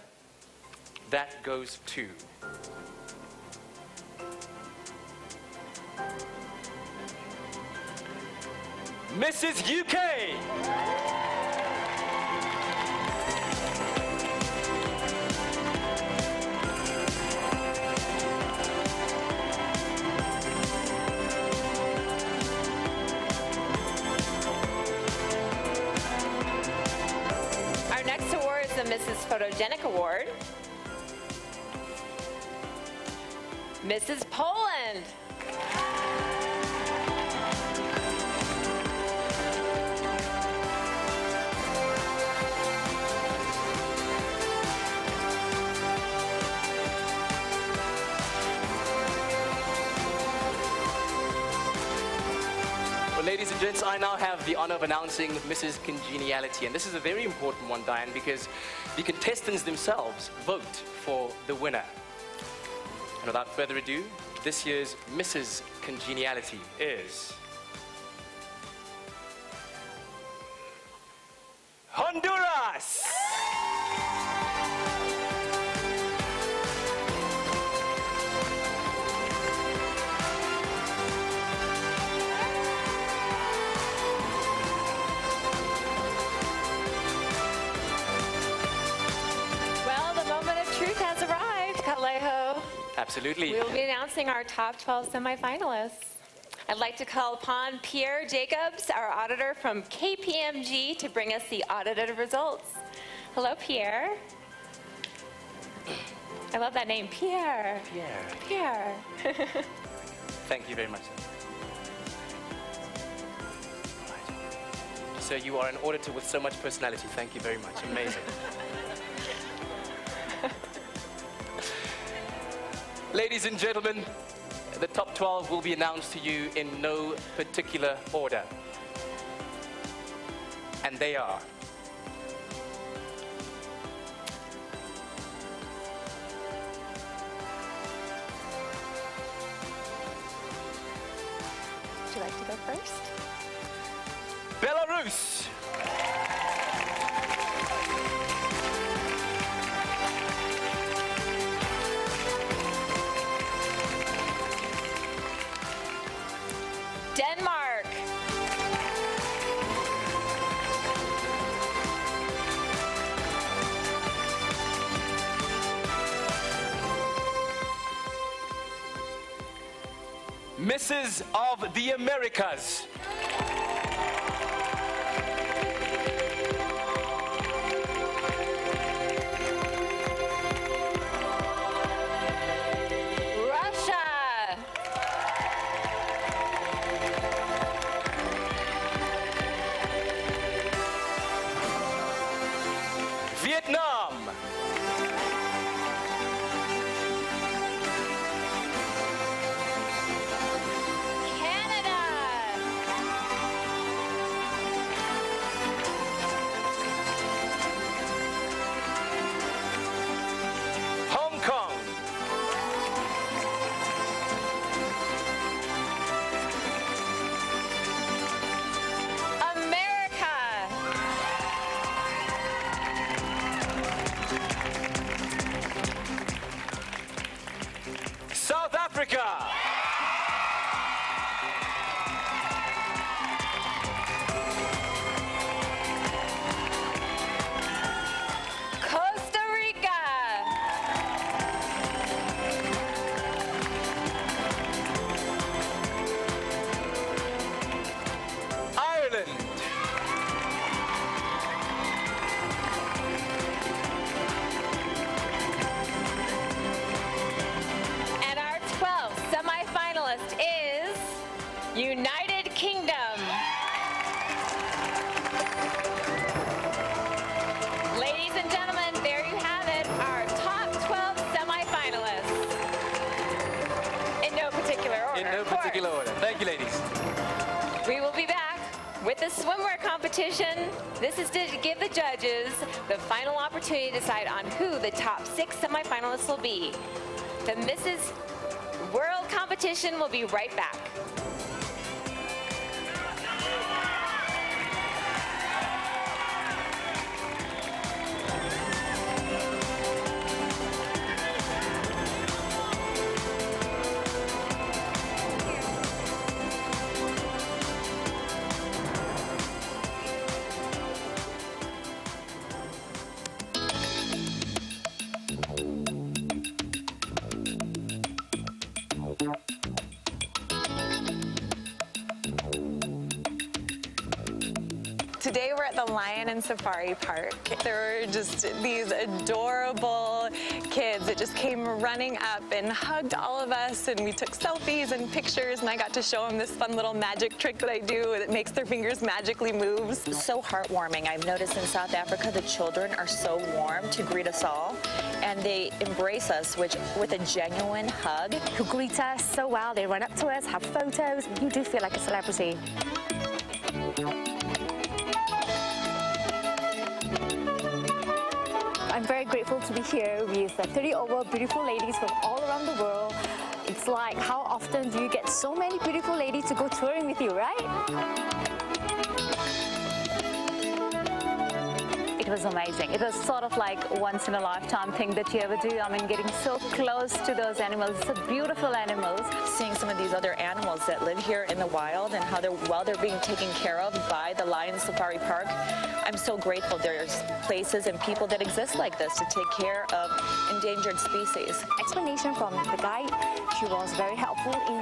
that goes to Mrs. UK. Our next award is the Mrs. Photogenic Award. Mrs. Poland. Well, ladies and gents, I now have the honor of announcing Mrs. Congeniality. And this is a very important one, Diane, because the contestants themselves vote for the winner. And without further ado, this year's Mrs. Congeniality is Honduras! Well, the moment of truth has arrived, Katleho. Absolutely. We will be announcing our top 12 semifinalists. I'd like to call upon Pierre Jacobs, our auditor from KPMG, to bring us the audited results. Hello, Pierre. I love that name, Pierre. Pierre. Pierre. Thank you very much. So you are an auditor with so much personality. Thank you very much. Amazing. Ladies and gentlemen, the top 12 will be announced to you in no particular order. And they are Would you like to go first? Belarus. Denmark. Mrs. of the Americas. Russia. Vietnam. Canada. the swimwear competition. This is to give the judges the final opportunity to decide on who the top 6 semifinalists will be. The Mrs. World competition will be right back. Today we're at the Lion and Safari Park. There were just these adorable kids that just came running up and hugged all of us, and we took selfies and pictures, and I got to show them this fun little magic trick that I do that makes their fingers magically move. So heartwarming. I've noticed in South Africa the children are so warm to greet us all, and they embrace us with a genuine hug. Who greet us so well. They run up to us, have photos. You do feel like a celebrity. I'm very grateful to be here with 30 over beautiful ladies from all around the world. It's like, how often do you get so many beautiful ladies to go touring with you, right? It was amazing. It was sort of like once in a lifetime thing that you ever do. I mean, getting so close to those animals, such beautiful animals. Seeing some of these other animals that live here in the wild and how they're being taken care of by the Lion Safari Park. I'm so grateful there's places and people that exist like this to take care of endangered species. Explanation from the guide. She was very helpful in,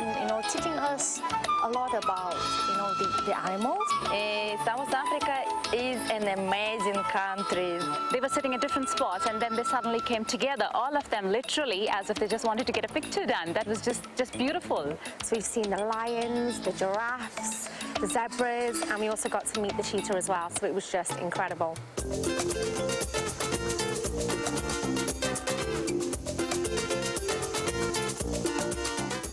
teaching us a lot about, the animals. South Africa is an amazing country. They were sitting at different spots, and then they suddenly came together, all of them literally, as if they just wanted to get a picture done. That was just beautiful. So we've seen the lions, the giraffes, the zebras, and we also got to meet the cheetah as well. So it was just incredible.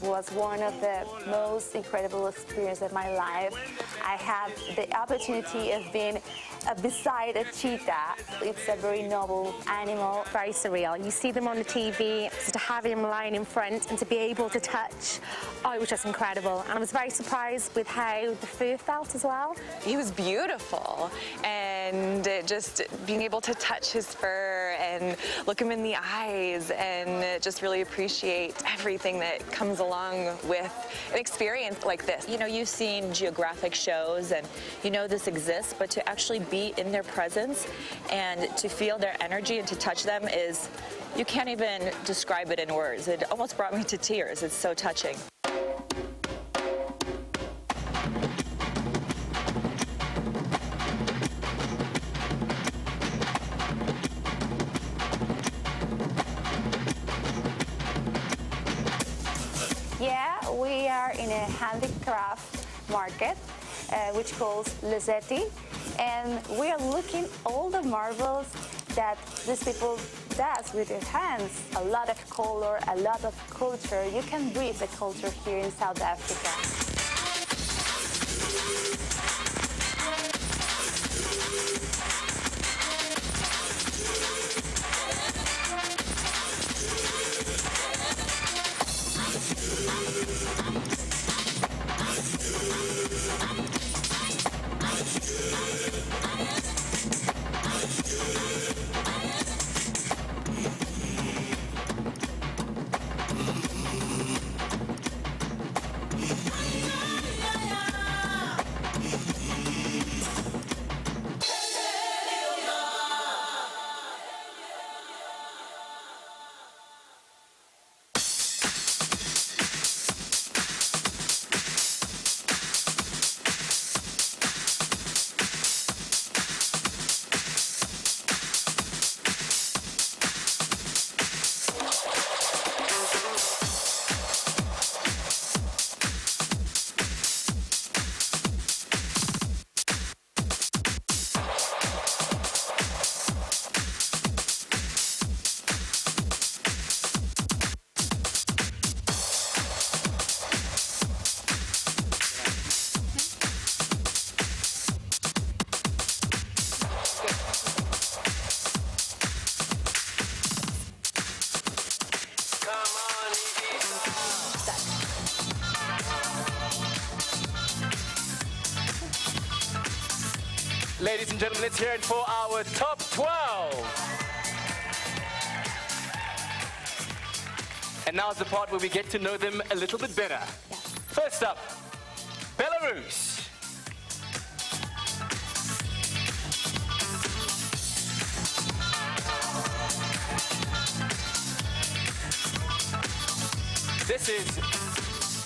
Was one of the most incredible experiences of my life. I had the opportunity of being beside a cheetah. It's a very noble animal. Very surreal. You see them on the TV, so to have him lying in front and to be able to touch, it was just incredible. And I was very surprised with how the fur felt as well. He was beautiful, and just being able to touch his fur and look him in the eyes and just really appreciate everything that comes along with an experience like this. You've seen geographic shows and you know this exists, but to actually be in their presence and to feel their energy and to touch them you can't even describe it in words. It almost brought me to tears. It's so touching. Yeah, we are in a handicraft market, which calls Lizetti, and we are looking all the marbles that these people does with their hands. A lot of color, a lot of culture. You can breathe the culture here in South Africa. Ladies and gentlemen, let's hear it for our top 12. And now's the part where we get to know them a little bit better. Yes. First up, Belarus. This is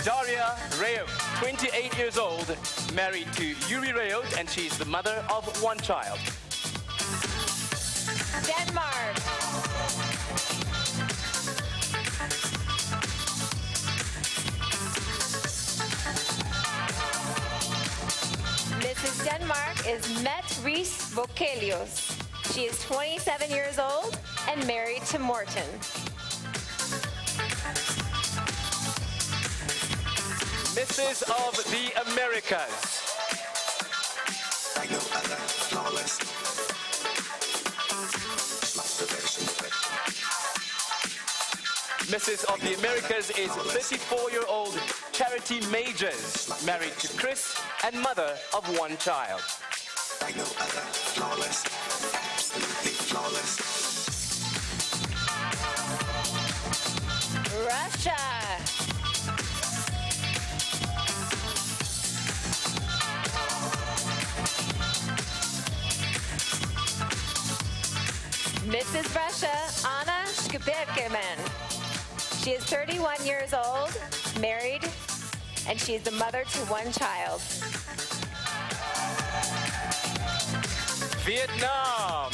Daria Rayot, 28 years old, married to Yuri Rayot, and she's the mother of one child. Denmark. Mrs. Denmark is Mette Rees Vokelius. She is 27 years old and married to Morten. Mrs. of the Americas. Mrs. of the Americas is 34-year-old Charity Majors, married to Chris and mother of one child. Russia. Mrs. Russia, Anna Shkibirkeman. She is 31 years old, married, and she is the mother to one child. Vietnam.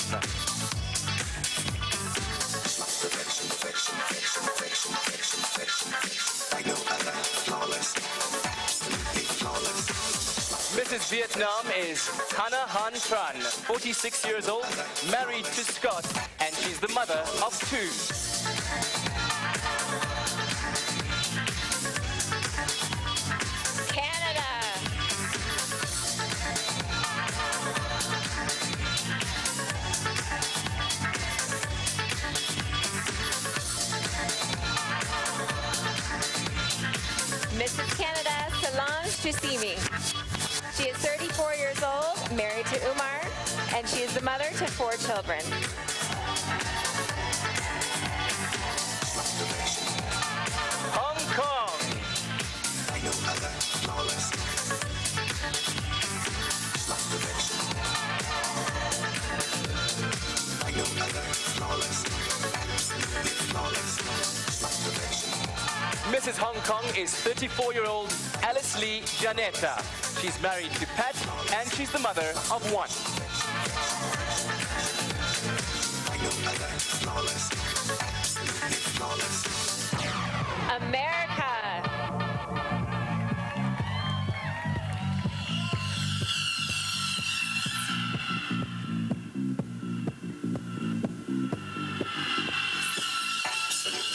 Mrs. Vietnam is Hannah Han Tran, 46 years old, married to Scott, and she's the mother of two. Mrs. Canada, Solange Tusimi. She is 34 years old, married to Umar, and she is the mother to 4 children. Hong Kong. Mrs. Hong Kong is 34-year-old Alice Lee Janetta. She's married to Pat, and she's the mother of one. America.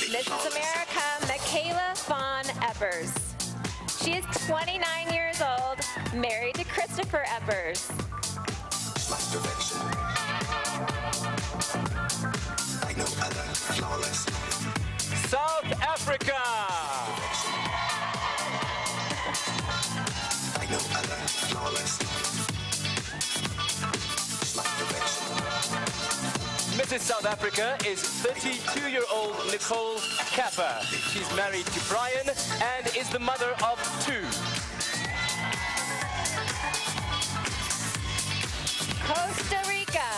Mrs. America, Michaela Vaughn Eppers. She is 29 years old, married to Christopher Eppers. South Africa. Mrs. South Africa is 32-year-old Nicole Kappa. She's married to Brian and is the mother of 2. Costa Rica.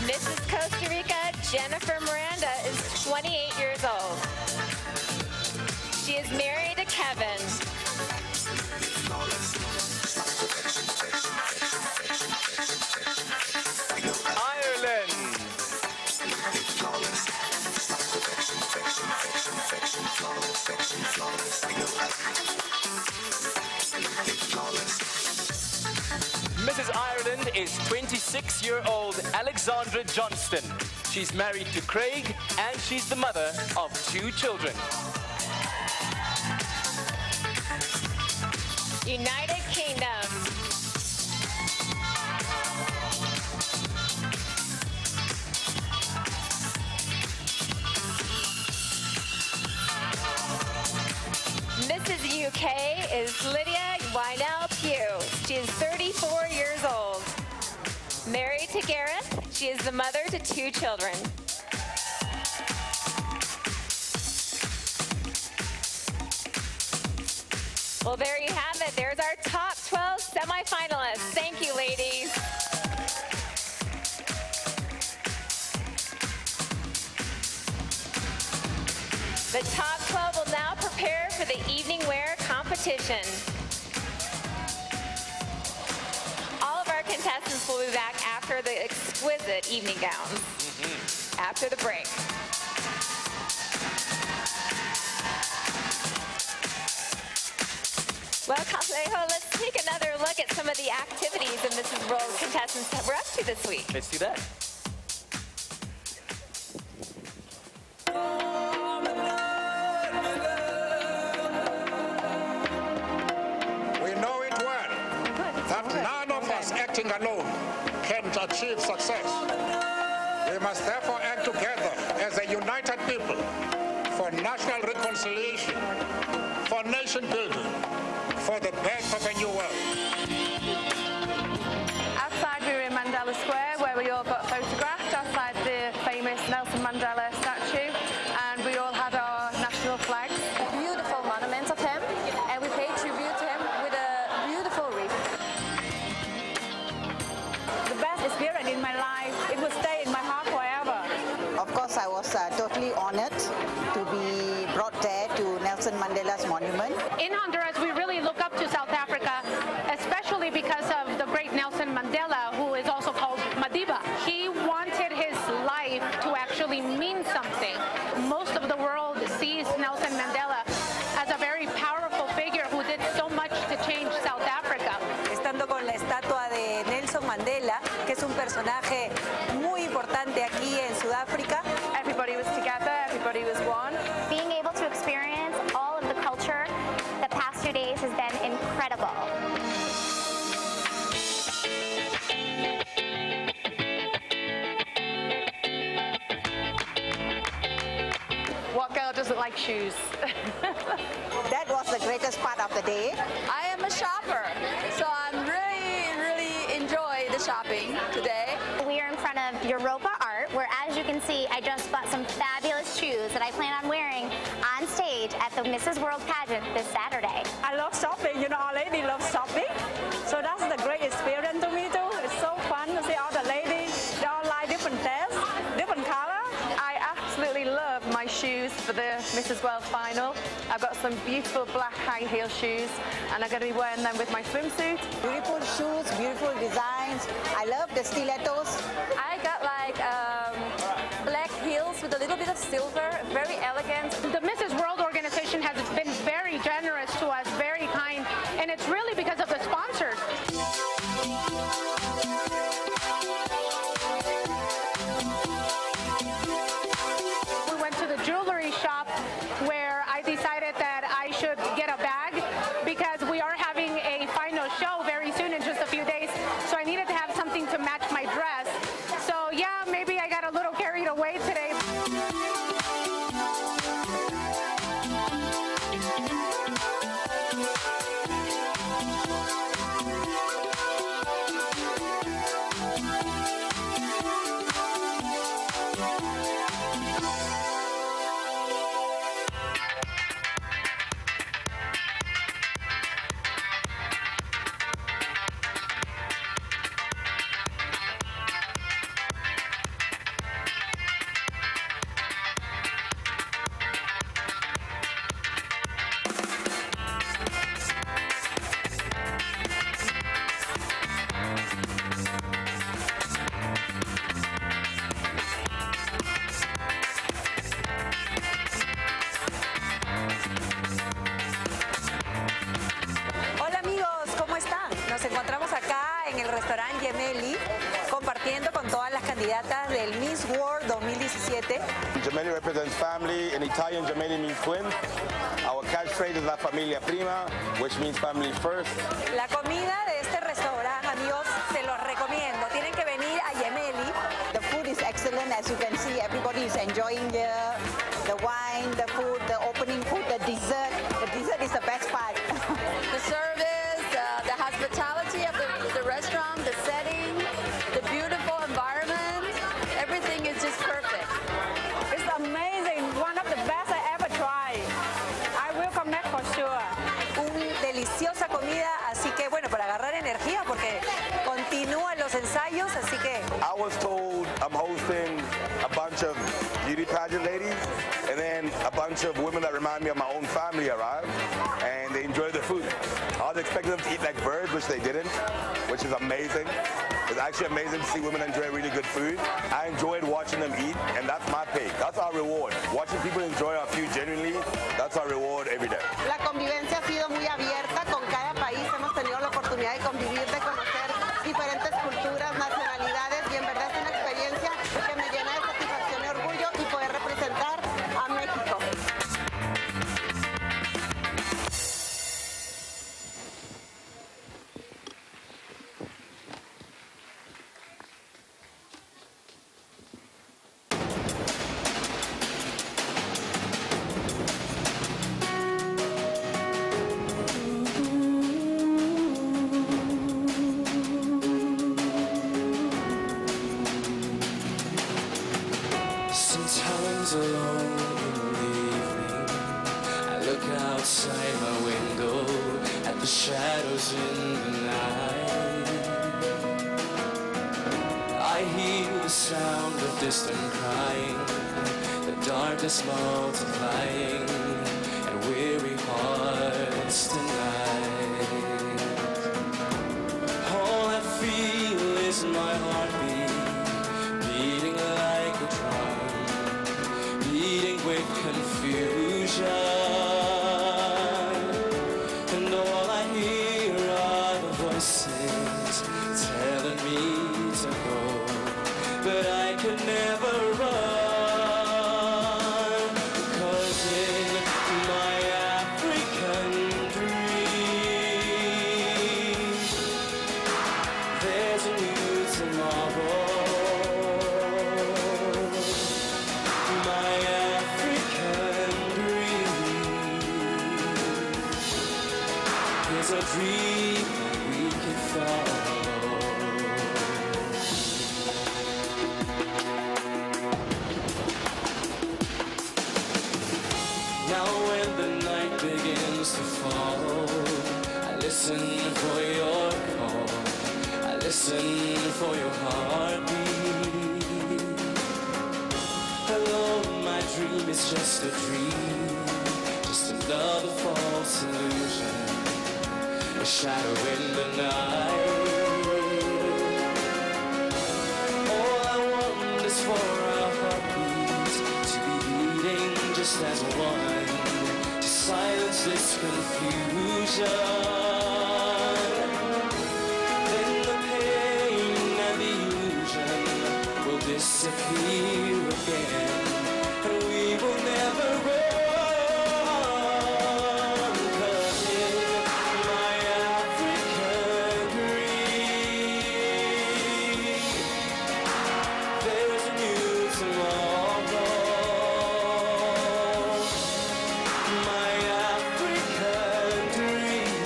Mrs. Costa Rica, Jennifer Miranda, is 28 years old. She is married to Kevin. Ireland. Mrs. Ireland is 26-year-old Alexandra Johnston. She's married to Craig, and she's the mother of 2 children. United Kingdom. married to Gareth. She is the mother to 2 children. Well, there you have it. There's our top 12 semifinalists. Thank you, ladies. The top 12 will now prepare for the evening wear competition. All of our contestants will be back after the exquisite evening gowns, after the break. Well, Katlego, let's take another look at some of the activities that Mrs. World contestants were up to this week. Let's do that. We know it well that none of us acting alone can achieve success. We must therefore act together as a united people for national reconciliation, for nation building, for the birth of a new world. Outside we were in Mandela Square where we all got photographed outside the famous Nelson Mandela statue, and we all had our national flags. A beautiful monument of him, and we paid tribute to him with a beautiful wreath. The best experience in my life, it will stay in my heart forever. Of course, I was totally honored to be brought there to Nelson Mandela's monument. In Honduras, we really look up to South Africa, especially because of the great Nelson Mandela, who is also called Madiba. He wanted his life to actually mean something. Most of the world sees Nelson Mandela as a very powerful figure who did so much to change South Africa. Estando con la estatua de Nelson Mandela, que es un personaje muy importante aquí en Sudáfrica. Everybody was together, everybody was one. Being able to experience all of the culture the past 2 days has been incredible. What girl doesn't like shoes? That was the greatest part of the day. I am a shopper, so I'm really enjoy the shopping today. We are in front of Europa Art, where as you can see, I just bought some fabulous shoes that I plan on wearing on stage at the Mrs. World pageant this Saturday. I love shopping, you know, our lady loves shopping. So that's the great experience to me too. It's so fun to see all the ladies, they all like different tastes, different color. I absolutely love my shoes for the Mrs. World final. I've got some beautiful black high heel shoes, and I'm going to be wearing them with my swimsuit. Beautiful shoes, beautiful designs. I love the stilettos. I got like black heels with a little bit of silver, very elegant. The Mrs. World organization has been very generous to us, very kind, and it's really because of the sponsors. We went to the jewelry shop where I decided that I should get a bag because we are having a final show very soon in just a few days, so I needed to have something to match my dress. So yeah, maybe I got a little carried away today. Hola amigos, ¿cómo están? Nos encontramos acá en el restaurante Gemelli compartiendo con todas las candidatas del Miss World 2017. Gemelli represents family. In Italian, Gemelli means twin. Our catchphrase is La Familia Prima, which means family first. La comida de este restaurante, amigos, se los recomiendo. Tienen que venir a Gemelli. The food is excellent, as you can see. Everybody is enjoying the wine, the food, the opening food, the dessert. The dessert is the best part. The service, the hospitality of the restaurant, the setting, the beautiful I was told I'm hosting a bunch of beauty pageant ladies, and then a bunch of women that remind me of my own family arrived, and they enjoyed the food. I was expecting them to eat like birds, which they didn't, which is amazing. It's actually amazing to see women enjoy really good food. I enjoyed watching them eat, and that's my pay. That's our reward. Watching people enjoy our food genuinely, that's our reward every day. La convivencia ha sido muy abierta con cada país. Hemos tenido la oportunidad de convivir, de conocer diferentes culturas, nacionalidades, y en verdad es una experiencia que me llena de satisfacción y orgullo y poder representar a México. Sometimes alone in the evening, I look outside my window at the shadows in the night. I hear the sound of distant crying, the darkness multiplying, and weary hearts tonight. All I feel is my heartbeat, beating like a drum, beating with confusion, and all I hear are the voices telling me to go, but I could never run, 'cause in my African dream, there's a new tomorrow. My African dream is a dream we can follow. Now when the night begins to fall, I listen for your call, I listen for your heartbeat. Hello, my dream is just a dream, just another false illusion, a shadow in the night. All I want is for our heartbeats to be beating just as one, to silence this confusion. Then the pain and the illusion will disappear again, and we will never run, 'cause in my African dream, there's a new tomorrow. My African dream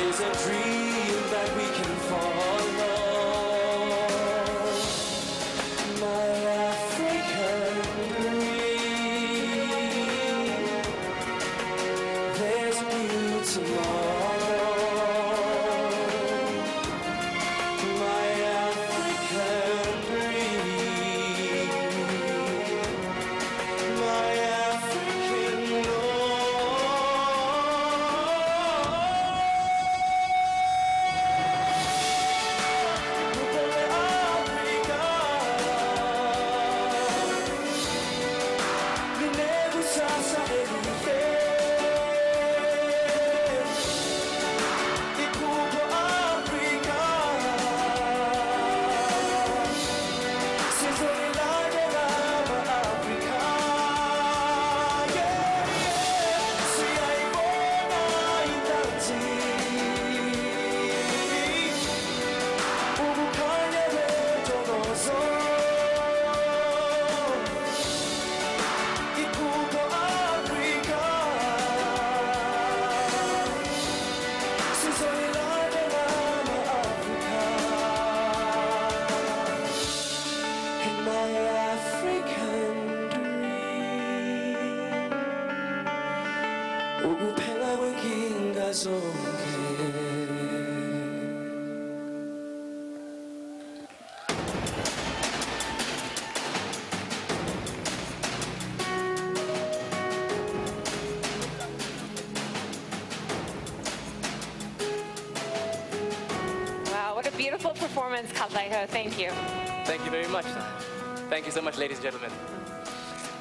is a dream that we can follow. beautiful performance, Kaleho. Thank you. Thank you very much. Thank you so much, ladies and gentlemen.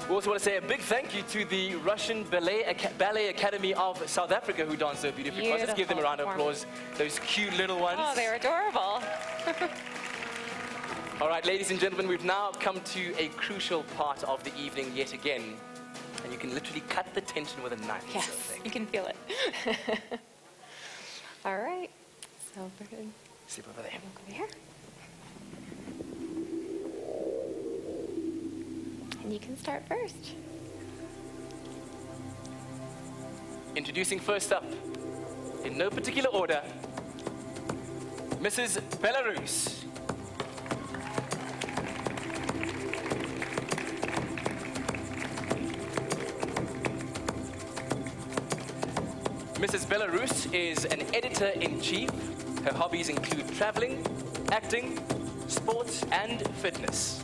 We also want to say a big thank you to the Russian Ballet Academy of South Africa who danced so beautifully. Let's give them a round of applause. Those cute little ones. Oh, they're adorable. All right, ladies and gentlemen, we've now come to a crucial part of the evening yet again. And you can literally cut the tension with a knife. Yes, you can feel it. All right. So we're going to sleep over there. Over here. And you can start first. Introducing first up, in no particular order, Mrs. Belarus. Mrs. Belarus is an editor-in-chief. Her hobbies include traveling, acting, sports, and fitness.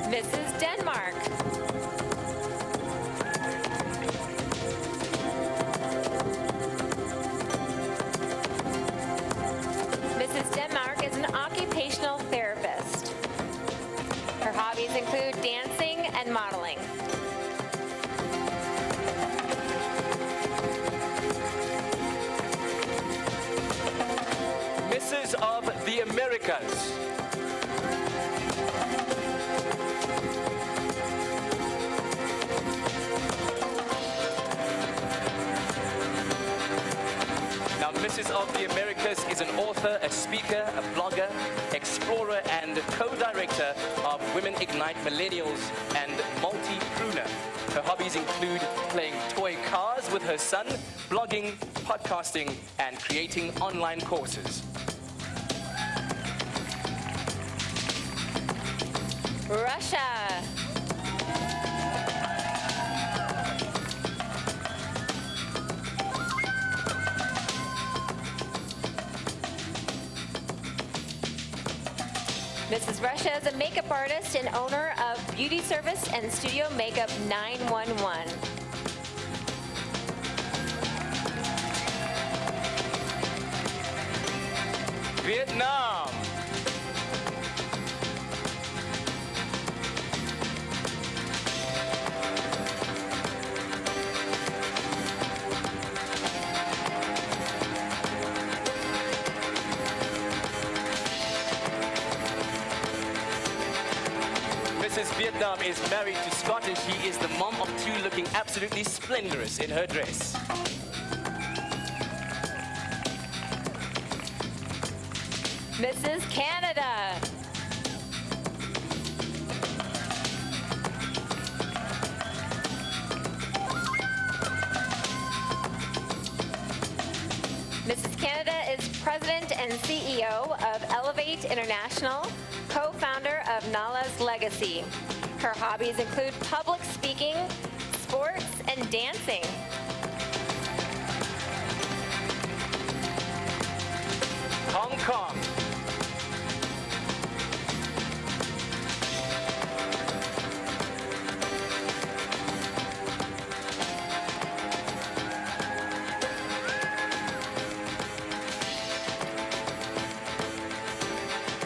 Mrs. Denmark. Mrs. Denmark is an occupational therapist. Her hobbies include dancing and modeling. Mrs. of the Americas. Now, Mrs. of the Americas is an author, a speaker, a blogger, explorer, and co-director of Women Ignite Millennials and Multi-Pruner. Her hobbies include playing toy cars with her son, blogging, podcasting, and creating online courses. Russia. Mrs. Russia is a makeup artist and owner of beauty service and studio makeup 911. Vietnam. Mrs. Vietnam is married to Scott and she is the mom of two looking absolutely splendorous in her dress. Mrs. Canada. Mrs. Canada is president and CEO of Elevate International, co-founder of Nala's Legacy. Her hobbies include public speaking, sports, and dancing. Hong Kong.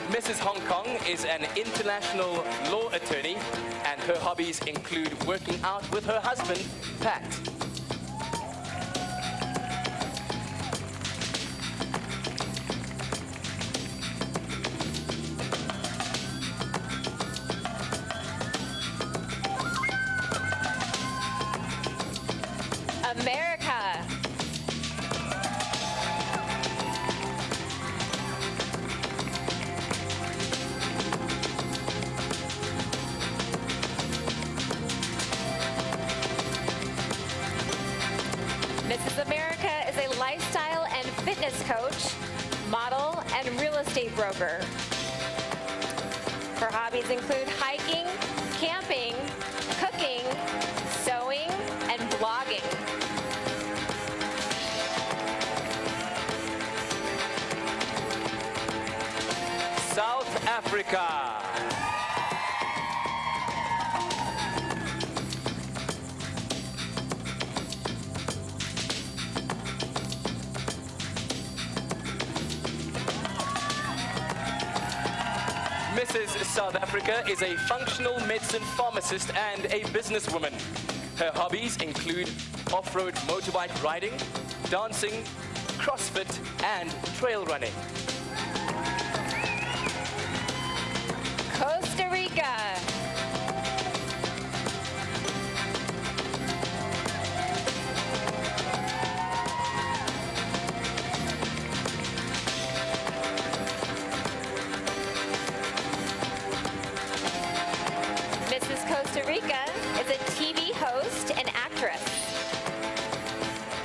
Mrs. Hong Kong is an international law attorney, and her hobbies include working out with her husband, Pat. America. Mrs. America is a lifestyle and fitness coach, model, and real estate broker. Her hobbies include hiking, camping, cooking, sewing, and blogging. South Africa. South Africa is a functional medicine pharmacist and a businesswoman. Her hobbies include off-road motorbike riding, dancing, CrossFit, and trail running. Costa Rica. Mrs. Costa Rica is a TV host and actress.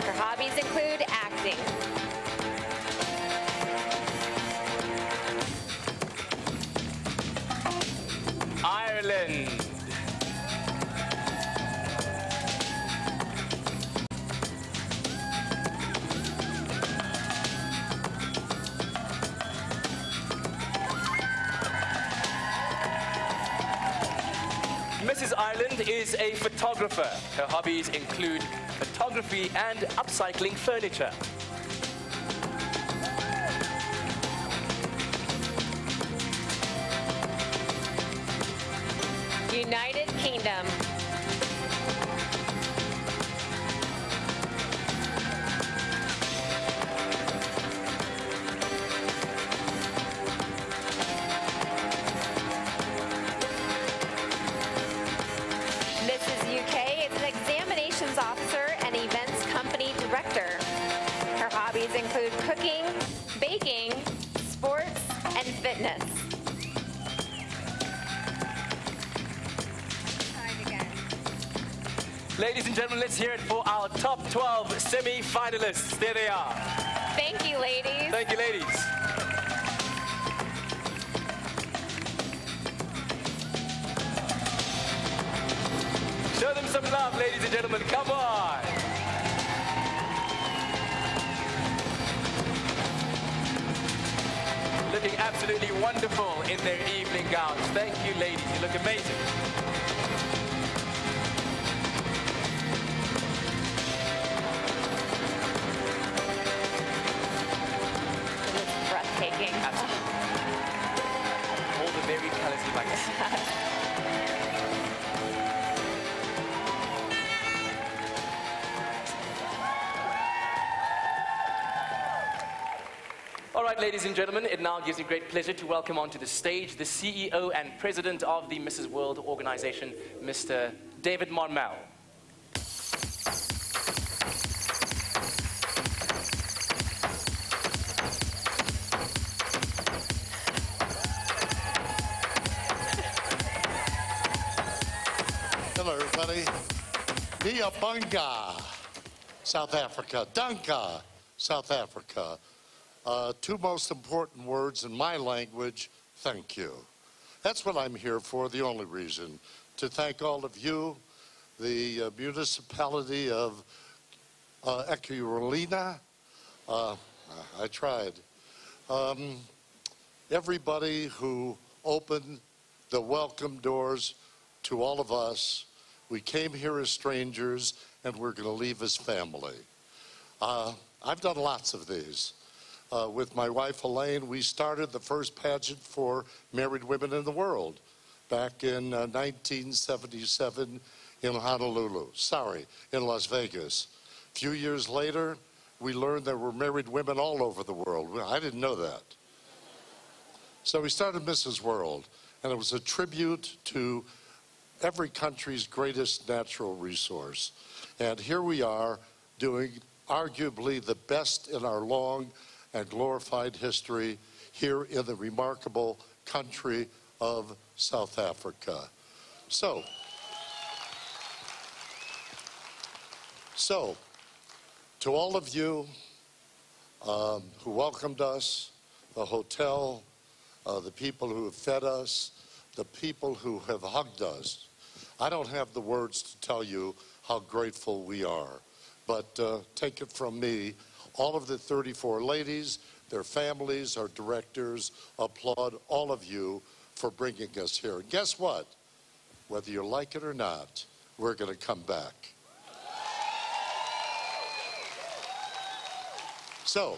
Her hobbies include acting. Ireland. Mrs. Ireland is a photographer. Her hobbies include photography and upcycling furniture. United Kingdom. Mrs. UK is an examinations officer and events company director. Her hobbies include cooking, baking, sports, and fitness. Ladies and gentlemen, let's hear it for our top 12 semi-finalists. There they are. Thank you, ladies. Thank you, ladies. Show them some love, ladies and gentlemen. Come on. Looking absolutely wonderful in their evening gowns. Thank you, ladies. You look amazing. Breathtaking. Absolutely. All the varied colors you like to see. All right, ladies and gentlemen, it now gives me great pleasure to welcome onto the stage the CEO and President of the Mrs. World organization, Mr. David Marmel. Hello, everybody. Dia Bunga, South Africa. Danka, South Africa. Two most important words in my language, thank you. That's what I'm here for, the only reason. To thank all of you, the municipality of Ekurhuleni. I tried. Everybody who opened the welcome doors to all of us. We came here as strangers, and we're going to leave as family. I've done lots of these. With my wife, Elaine, we started the first pageant for married women in the world back in 1977 in Honolulu. Sorry, in Las Vegas. A few years later, we learned there were married women all over the world. I didn't know that. So we started Mrs. World, and it was a tribute to every country's greatest natural resource. And here we are doing arguably the best in our long and glorified history here in the remarkable country of South Africa. So to all of you who welcomed us, the hotel, the people who have fed us, the people who have hugged us, I don't have the words to tell you how grateful we are. But take it from me, all of the 34 ladies, their families, our directors, applaud all of you for bringing us here. And guess what? Whether you like it or not, we're going to come back. So,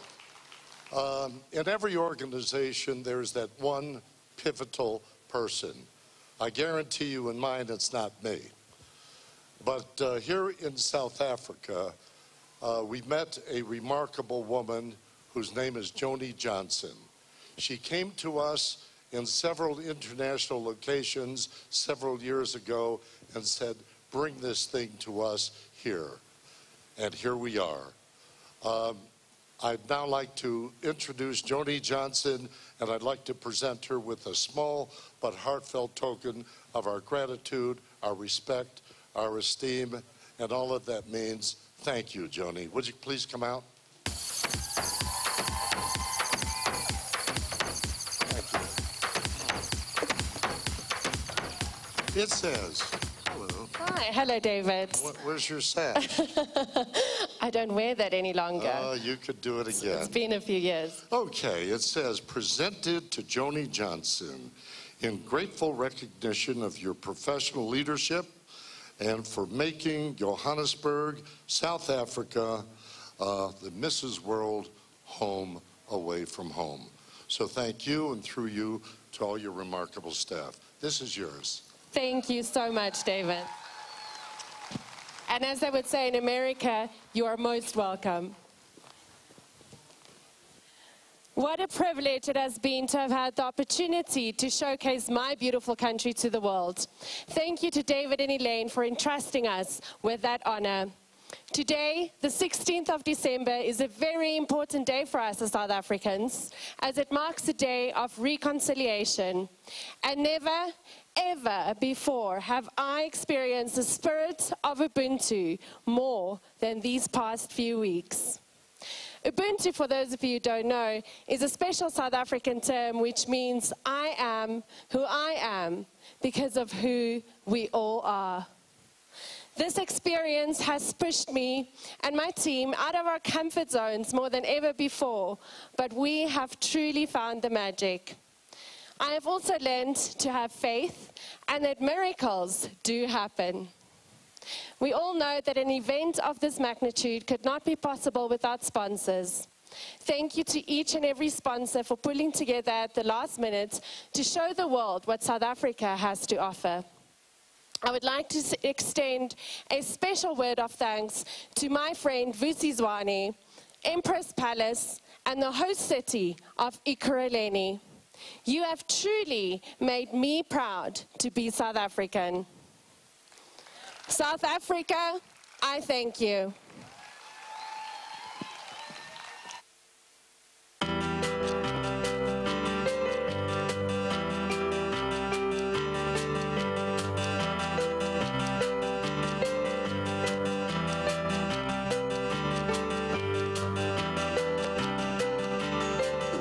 in every organization, there's that one pivotal person. I guarantee you in mine it's not me. But here in South Africa, we met a remarkable woman whose name is Joni Johnson. She came to us in several international locations several years ago and said, bring this thing to us here. And here we are. I'd now like to introduce Joni Johnson, and I'd like to present her with a small but heartfelt token of our gratitude, our respect, our esteem, and all that that means. Thank you, Joni. Would you please come out? Thank you. It says, hello. Hi, hello, David. Where's your sash? I don't wear that any longer. Oh, you could do it again. It's been a few years. Okay, it says, presented to Joni Johnson in grateful recognition of your professional leadership and for making Johannesburg, South Africa, the Mrs. World home away from home. So thank you, and through you, to all your remarkable staff. This is yours. Thank you so much, David. And as they would say in America, you are most welcome. What a privilege it has been to have had the opportunity to showcase my beautiful country to the world. Thank you to David and Elaine for entrusting us with that honor. Today, the 16th of December, is a very important day for us as South Africans, as it marks a day of reconciliation. And never, ever before have I experienced the spirit of Ubuntu more than these past few weeks. Ubuntu, for those of you who don't know, is a special South African term which means I am who I am because of who we all are. This experience has pushed me and my team out of our comfort zones more than ever before, but we have truly found the magic. I have also learned to have faith and that miracles do happen. We all know that an event of this magnitude could not be possible without sponsors. Thank you to each and every sponsor for pulling together at the last minute to show the world what South Africa has to offer. I would like to extend a special word of thanks to my friend Vusi Zwane, Empress Palace, and the host city of Ekurhuleni. You have truly made me proud to be South African. South Africa, I thank you.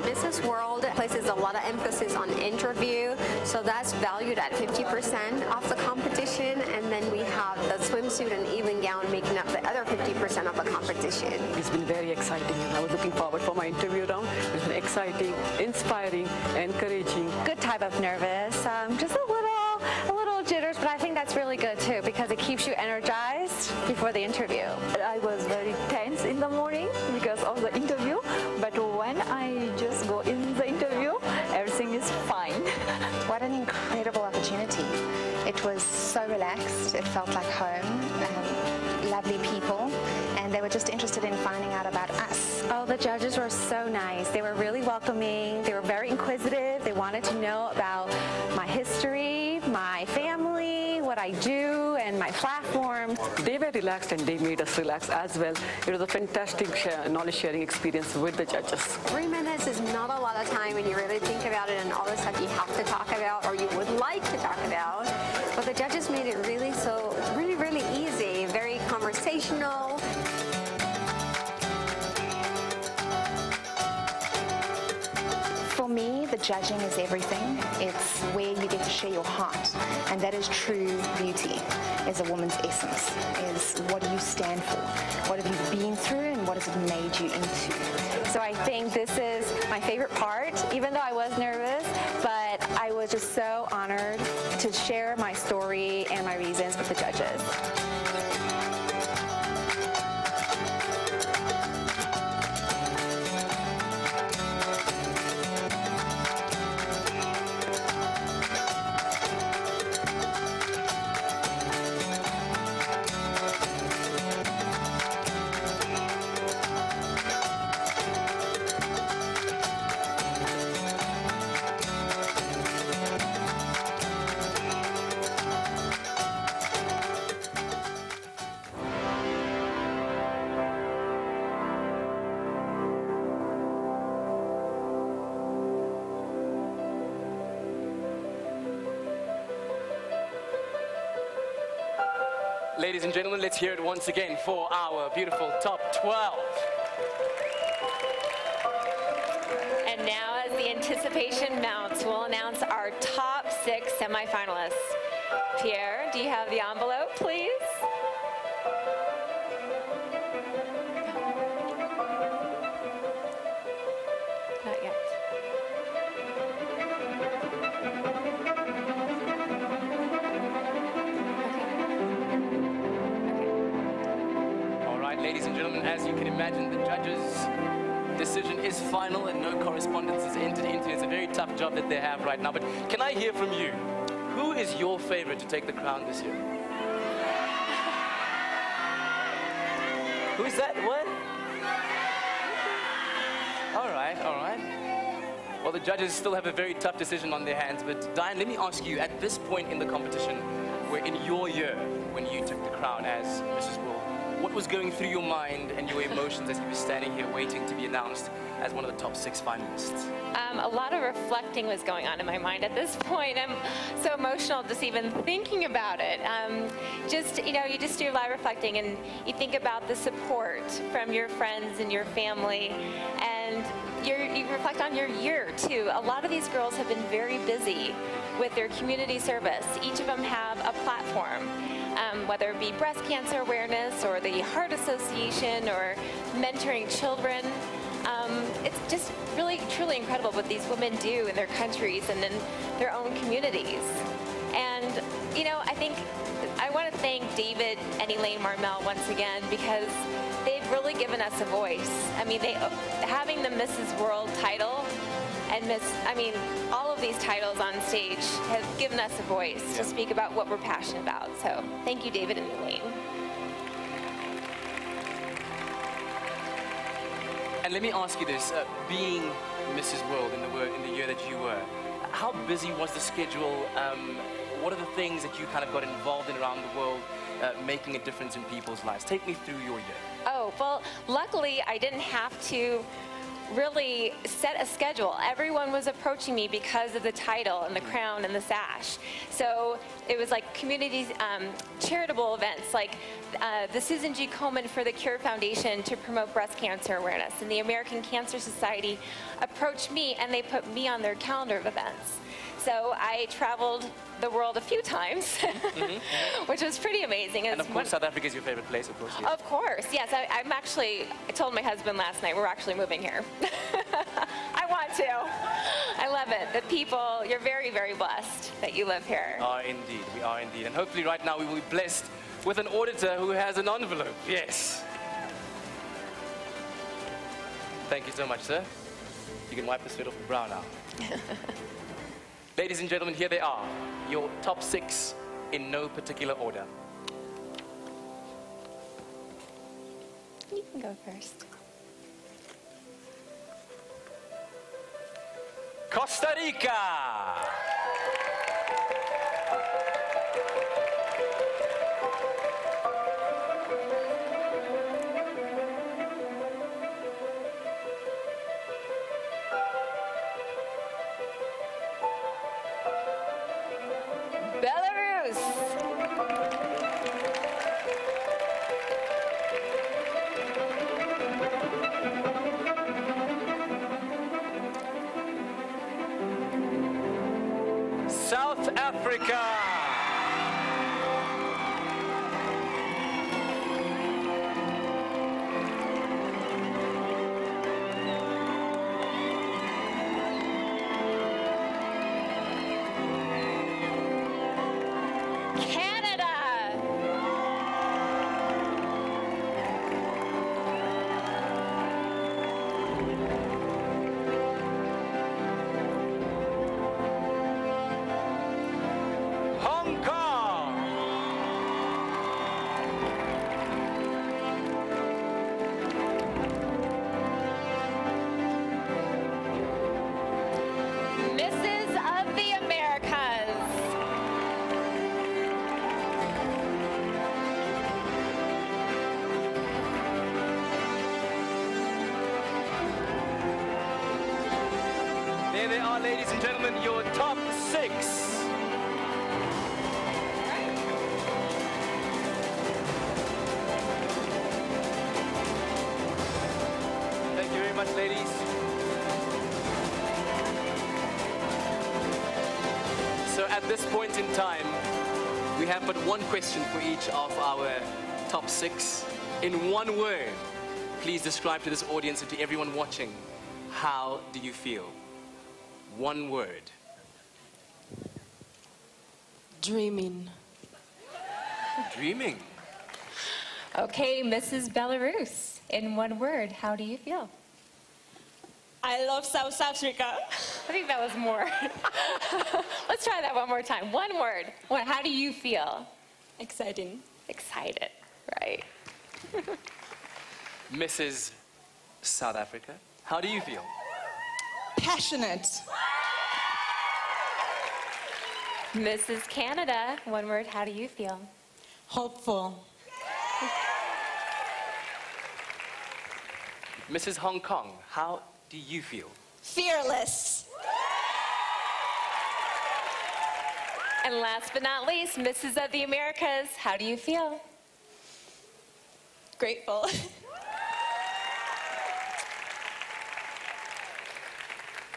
Mrs. World places a lot of emphasis on interview, so that's valued at 50% of the competition, and then we have the swimsuit and evening gown making up the other 50% of the competition. It's been very exciting. I was looking forward for my interview round. It's been exciting, inspiring, encouraging. Good type of nervous, just a little jitters, but I think that's really good too because it keeps you energized before the interview. I was very tense in the morning because of the interview, but when I just go in the interview, everything is fine. What an incredible opportunity. It was so relaxed, it felt like home, lovely people, and they were just interested in finding out about us. Oh, the judges were so nice. They were really welcoming. They were very inquisitive. They wanted to know about my history, my family, what I do, and my platform. They were relaxed and they made us relax as well. It was a fantastic knowledge sharing experience with the judges. 3 minutes is not a lot of time when you really think about it and all the stuff you have to talk about or you would like to talk about. But the judges made it really easy, very conversational. For me, the judging is everything. It's where you get to share your heart, and that is true beauty, is a woman's essence, is what do you stand for, what have you been through, and what has it made you into. So I think this is my favorite part, even though I was nervous, but I was just so honored to share my story and my reasons with the judges. Ladies and gentlemen, let's hear it once again for our beautiful top 12. And now, as the anticipation mounts, we'll announce our top 6 semifinalists. Pierre, do you have the envelope, please? Not yet. All right, ladies and gentlemen, as you can imagine, the judges' decision is final and no correspondence is entered into. It's a very tough job that they have right now. But can I hear from you? Who is your favorite to take the crown this year? Who is that? What? All right, all right. Well, the judges still have a very tough decision on their hands. But Diane, let me ask you, at this point in the competition, where in your year, when you took the crown as Mrs. World, what was going through your mind and your emotions as you were standing here waiting to be announced as one of the top 6 finalists? A lot of reflecting was going on in my mind at this point. I'm so emotional just even thinking about it. You just do a lot of reflecting, and you think about the support from your friends and your family, and you reflect on your year too. A lot of these girls have been very busy with their community service. Each of them have a platform. Whether it be breast cancer awareness or the Heart Association or mentoring children. It's just really, truly incredible what these women do in their countries and in their own communities. And, I think I want to thank David and Elaine Marmel once again, because they've really given us a voice. I mean, having the Mrs. World title and all of these titles on stage have given us a voice to speak about what we're passionate about. So thank you, David and Elaine. And let me ask you this, being Mrs. World in the year that you were, how busy was the schedule? What are the things that you kind of got involved in around the world, making a difference in people's lives? Take me through your year. Oh, well, luckily I didn't have to really set a schedule. Everyone was approaching me because of the title and the crown and the sash. So it was like community charitable events, like the Susan G. Komen for the Cure Foundation to promote breast cancer awareness, and the American Cancer Society approached me and they put me on their calendar of events. So I traveled the world a few times, which was pretty amazing. And of course, South Africa is your favorite place, of course. Yes. Of course, yes. I told my husband last night, we're actually moving here. I want to. I love it. The people, you're very, very blessed that you live here. We are indeed. We are indeed. And hopefully right now we will be blessed with an auditor who has an envelope. Yes. Thank you so much, sir. You can wipe the sweat off the brow now. Ladies and gentlemen, here they are, your top 6 in no particular order. You can go first. Costa Rica. South Africa. There they are, ladies and gentlemen, your top 6. this point in time, we have but one question for each of our top 6. In one word, please describe to this audience and to everyone watching, how do you feel? One word. Dreaming. Dreaming. Okay, Mrs. Belarus, in one word, how do you feel? I love South Africa. I think that was more. Let's try that one more time. One word. How do you feel? Exciting. Excited, right? Mrs. South Africa, how do you feel? Passionate. Mrs. Canada, one word, how do you feel? Hopeful. Mrs. Hong Kong, how do you feel? Fearless. And last but not least, Mrs. of the Americas, how do you feel? Grateful.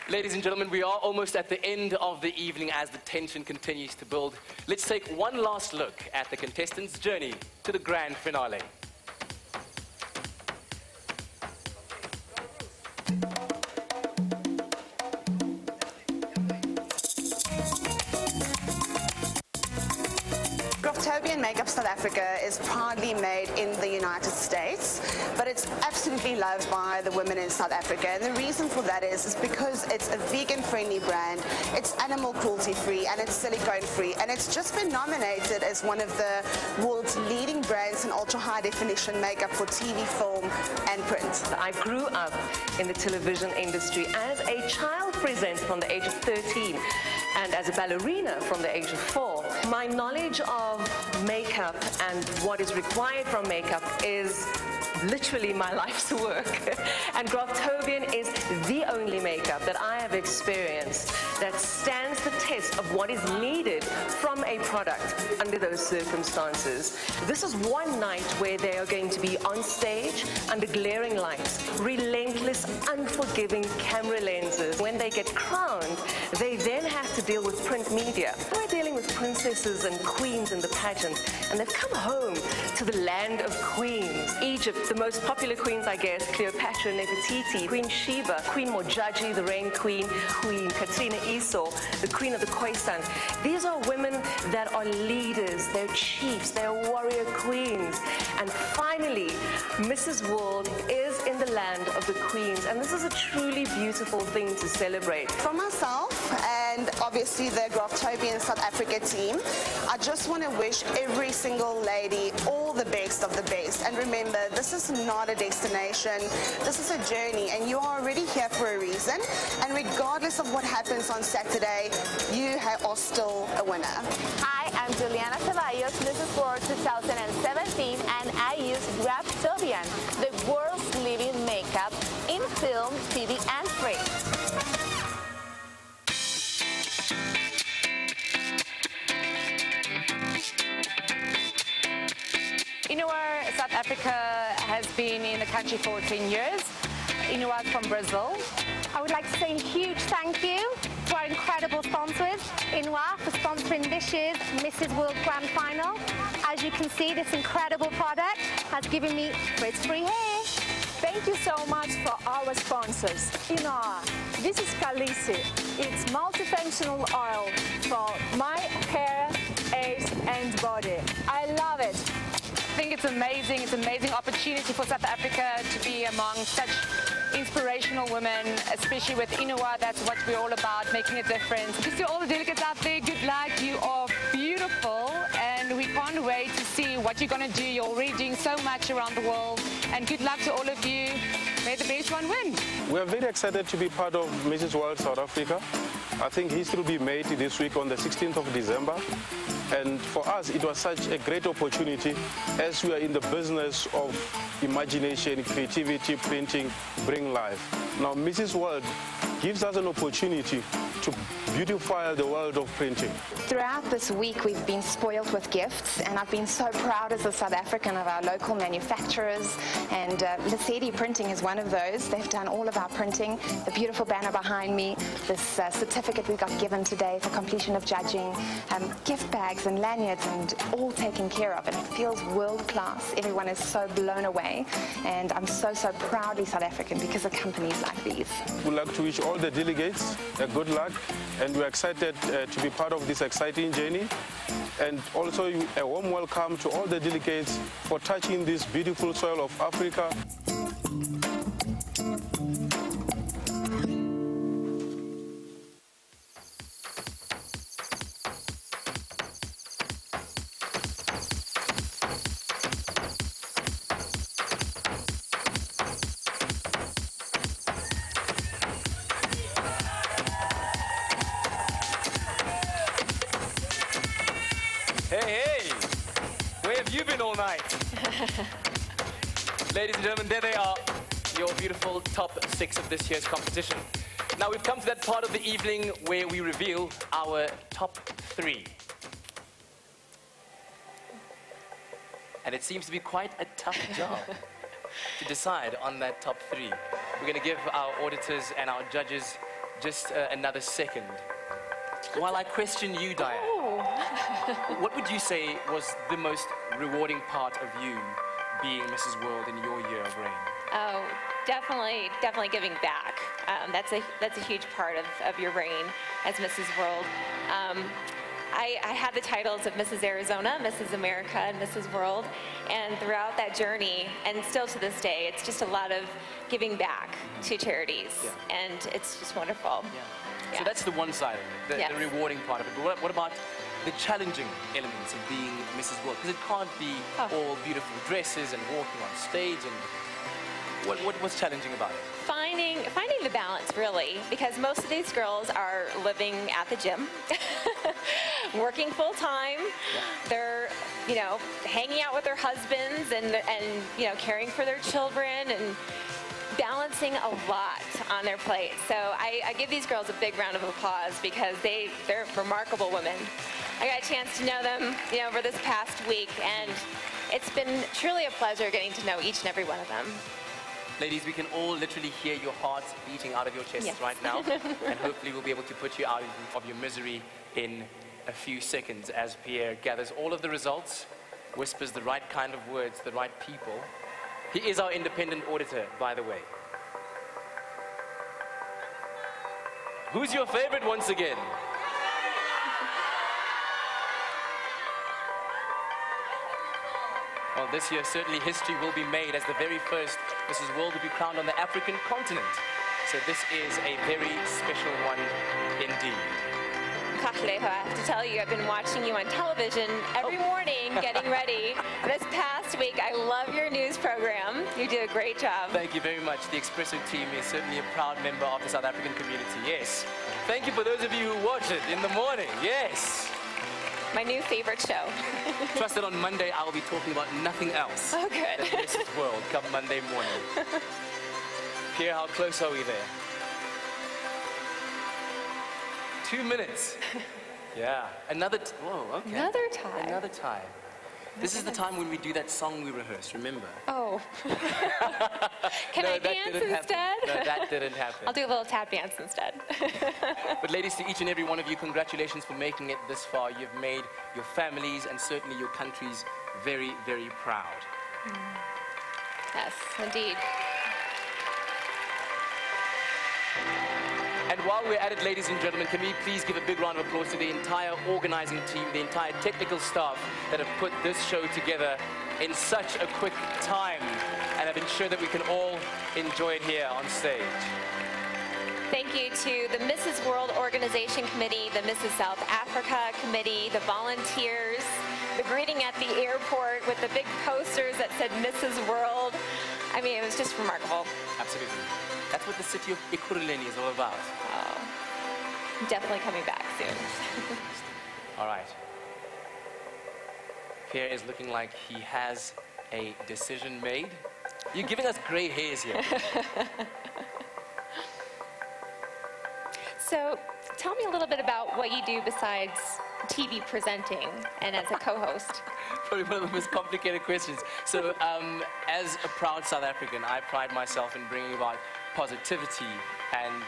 Ladies and gentlemen, we are almost at the end of the evening as the tension continues to build. Let's take one last look at the contestants' journey to the grand finale. Graftobian Makeup South Africa is proudly made in the United States, but it's absolutely loved by the women in South Africa. And the reason for that is because it's a vegan-friendly brand, it's animal cruelty-free, and it's silicone-free. And it's just been nominated as one of the world's leading brands in ultra-high definition makeup for TV, film, and print. I grew up in the television industry as a child presenter from the age of 13 and as a ballerina from the age of 4. My knowledge of makeup and what is required from makeup is literally my life's work. And Graftobian is the only makeup that I have experienced that stands the test of what is needed from a product under those circumstances. This is one night where they are going to be on stage under glaring lights, relentless, unforgiving camera lenses. When they get crowned, they then have to deal with print media. We're dealing with princesses and queens in the pageant, and they've come home to the land of queens. Egypt, the most popular queens, I guess, Cleopatra, Nefertiti, Queen Sheba, Queen Mojaji, the Rain Queen, Queen Katrina Esau, the Queen of the Khoisan. These are women that are leaders, they're chiefs, they're warrior queens. And finally, Mrs. World is in the land of the queens, and this is a truly beautiful thing to celebrate. For myself and obviously the Graftobian South Africa team, I just want to wish every single lady all the best of the best. And remember, this is not a destination, this is a journey, and you are already here for a reason. And regardless of what happens on Saturday, you are still a winner. Hi, I'm Juliana Ceballos, Mrs. World 2017, and I use Graftobian, the world's leading makeup in film, TV, and print. Inua, South Africa has been in the country for 10 years. Inua is from Brazil. I would like to say a huge thank you to our incredible sponsors, Inua, for sponsoring this year's Mrs. World Grand Final. As you can see, this incredible product has given me frizz-free hair. Thank you so much for our sponsors. Inua, this is Khaleesi. It's multifunctional oil for my hair, face, and body. I love it. I think it's amazing. It's an amazing opportunity for South Africa to be among such inspirational women, especially with Inua. That's what we're all about, making a difference. Just to all the delegates out there, good luck. You are beautiful, and we can't wait to see what you're going to do. You're already doing so much around the world, and good luck to all of you. May the best one win. We're very excited to be part of Mrs. World South Africa. I think history will be made this week on the 16th of December. And for us, it was such a great opportunity as we are in the business of imagination, creativity, printing, bring life. Now, Mrs. World gives us an opportunity to beautify the world of printing. Throughout this week, we've been spoiled with gifts, and I've been so proud as a South African of our local manufacturers, and Lesedi Printing is one of those. They've done all of our printing. The beautiful banner behind me, this certificate we got given today for completion of judging, gift bags and lanyards, and all taken care of, and it feels world-class. Everyone is so blown away, and I'm so proudly South African because of companies like these. We'd like to wish all the delegates good luck, and we're excited to be part of this exciting journey. And also a warm welcome to all the delegates for touching this beautiful soil of Africa. Hey, where have you been all night? Ladies and gentlemen, there they are, your beautiful top 6 of this year's competition. Now we've come to that part of the evening where we reveal our top 3. And it seems to be quite a tough job to decide on that top 3. We're going to give our auditors and our judges just another second. While I question you, Diane, what would you say was the most rewarding part of you being Mrs. World in your year of reign? Oh, definitely giving back. That's a huge part of your reign as Mrs. World. I had the titles of Mrs. Arizona, Mrs. America, and Mrs. World, and throughout that journey, and still to this day, it's just a lot of giving back to charities, and it's just wonderful. So that's the one side of it, the rewarding part of it. But what about the challenging elements of being Mrs. World? Because it can't be all beautiful dresses and walking on stage. And what's challenging about it? Finding the balance, really, because most of these girls are living at the gym, working full time. They're, hanging out with their husbands and caring for their children and balancing a lot on their plate. So I give these girls a big round of applause because they're remarkable women. I got a chance to know them, over this past week, and it's been truly a pleasure getting to know each and every one of them. Ladies, we can all literally hear your hearts beating out of your chests right now, and hopefully we'll be able to put you out of your misery in a few seconds as Pierre gathers all of the results, whispers the right kind of words to the right people. He is our independent auditor, by the way. Who's your favorite once again? Well, this year certainly history will be made as the very first Mrs. World will be crowned on the African continent. So this is a very special one indeed. Katlego, I have to tell you, I've been watching you on television every morning getting ready. This past week, I love your news program. You do a great job. Thank you very much. The Expresso team is certainly a proud member of the South African community, yes. Thank you for those of you who watch it in the morning, yes. My new favorite show. Trust that on Monday, I will be talking about nothing else. Oh, good. Than Mrs. World come Monday morning. Pierre, how close are we there? 2 minutes. Yeah. Another tie. Another tie. This is the time when we do that song we rehearse, remember? Oh. Can I dance instead? No, that didn't happen. I'll do a little tap dance instead. But ladies, to each and every one of you, congratulations for making it this far. You've made your families and certainly your countries very, very proud. Yes, indeed. And while we're at it, ladies and gentlemen, can we please give a big round of applause to the entire organizing team, the entire technical staff that have put this show together in such a quick time and have ensured that we can all enjoy it here on stage. Thank you to the Mrs. World Organization Committee, the Mrs. South Africa Committee, the volunteers, the greeting at the airport with the big posters that said Mrs. World. I mean, it was just remarkable. Absolutely. That's what the city of Ekurhuleni is all about. Oh, I'm definitely coming back soon. All right. Pierre is looking like he has a decision made. You're giving us gray hairs here. So tell me a little bit about what you do besides TV presenting and as a co-host. Probably one of the most complicated questions. So, as a proud South African, I pride myself in bringing about positivity and,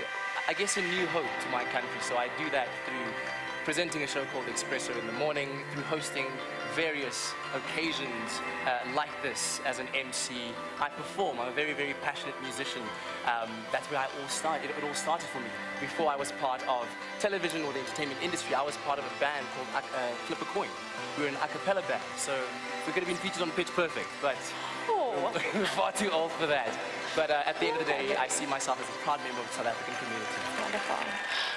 I guess, a new hope to my country. So I do that through presenting a show called Expresso in the morning, through hosting various occasions like this as an MC. I perform. I'm a very, very passionate musician. That's where it all started for me. Before I was part of television or the entertainment industry, I was part of a band called Flip a Coin. We were an a cappella band, so we could have been featured on Pitch Perfect, but we're far too old for that. But at the end of the day, I see myself as a proud member of the South African community. Wonderful.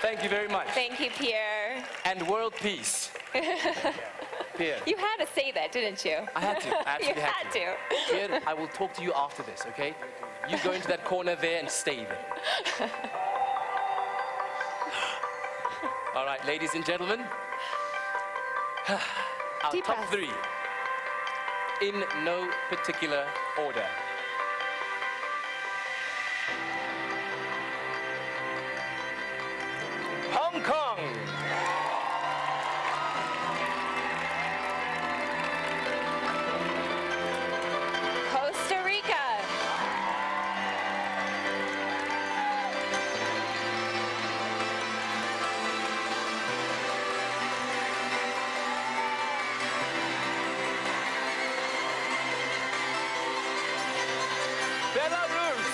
Thank you very much. Thank you, Pierre. And world peace. Pierre. You had to say that, didn't you? I had to. I absolutely you had to. Pierre, I will talk to you after this, okay? You go into that corner there and stay there. All right, ladies and gentlemen. Our Deep top breath. 3. In no particular order. Hong Kong. Costa Rica. Belarus.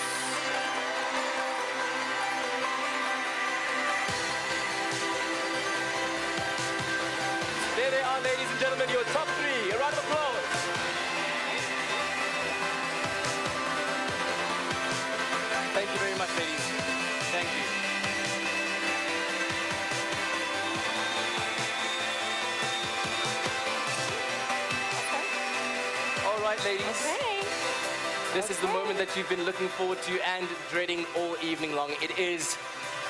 There they are, ladies and gentlemen, your top 3. A round of applause. Thank you very much, ladies. Thank you. All right, ladies. Okay. This is the moment that you've been looking forward to and dreading all evening long. It is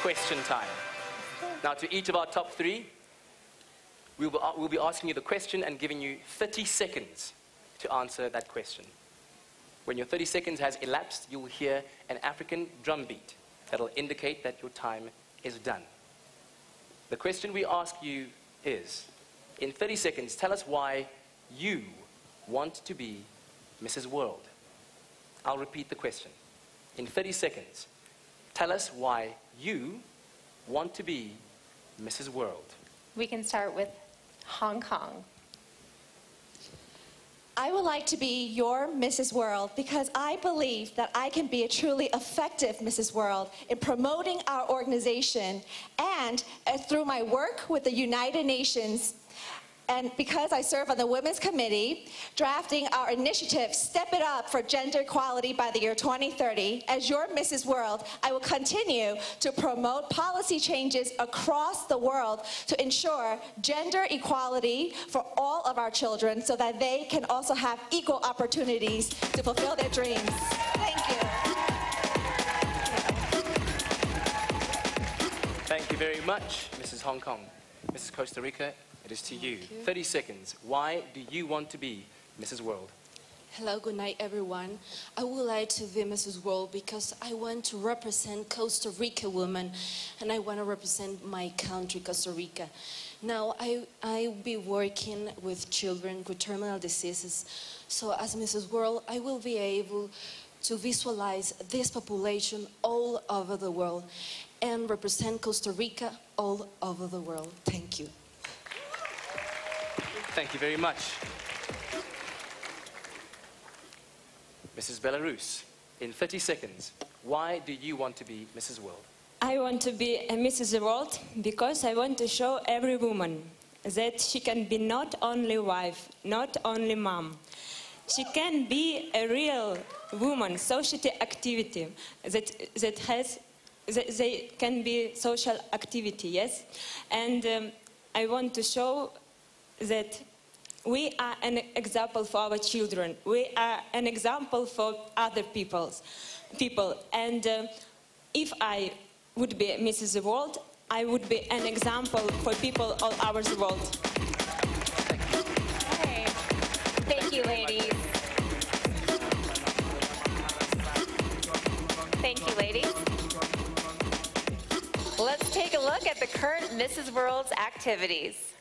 question time. Now, to each of our top 3, we'll be asking you the question and giving you 30 seconds to answer that question. When your 30 seconds has elapsed, you will hear an African drum beat that will indicate that your time is done. The question we ask you is, in 30 seconds, tell us why you want to be Mrs. World. I'll repeat the question. In 30 seconds, tell us why you want to be Mrs. World. We can start with Hong Kong. I would like to be your Mrs. World because I believe that I can be a truly effective Mrs. World in promoting our organization and through my work with the United Nations. And because I serve on the Women's Committee, drafting our initiative, Step It Up for Gender Equality by the year 2030, as your Mrs. World, I will continue to promote policy changes across the world to ensure gender equality for all of our children so that they can also have equal opportunities to fulfill their dreams. Thank you. Thank you very much, Mrs. Hong Kong. Mrs. Costa Rica, it is to you. 30 seconds. Why do you want to be Mrs. World? Hello, good night, everyone. I would like to be Mrs. World because I want to represent Costa Rica women and I want to represent my country, Costa Rica. Now, I'll be working with children with terminal diseases. So as Mrs. World, I will be able to visualize this population all over the world and represent Costa Rica all over the world. Thank you. Thank you very much. Mrs. Belarus, in 30 seconds, why do you want to be Mrs. World? I want to be a Mrs. World because I want to show every woman that she can be not only wife, not only mom. She can be a real woman, society activity they can be social activity, yes? And I want to show that we are an example for our children. We are an example for other people. And if I would be Mrs. World, I would be an example for people all over the world. Hey. Thank you, ladies. Thank you, ladies. Let's take a look current Mrs. World's activities.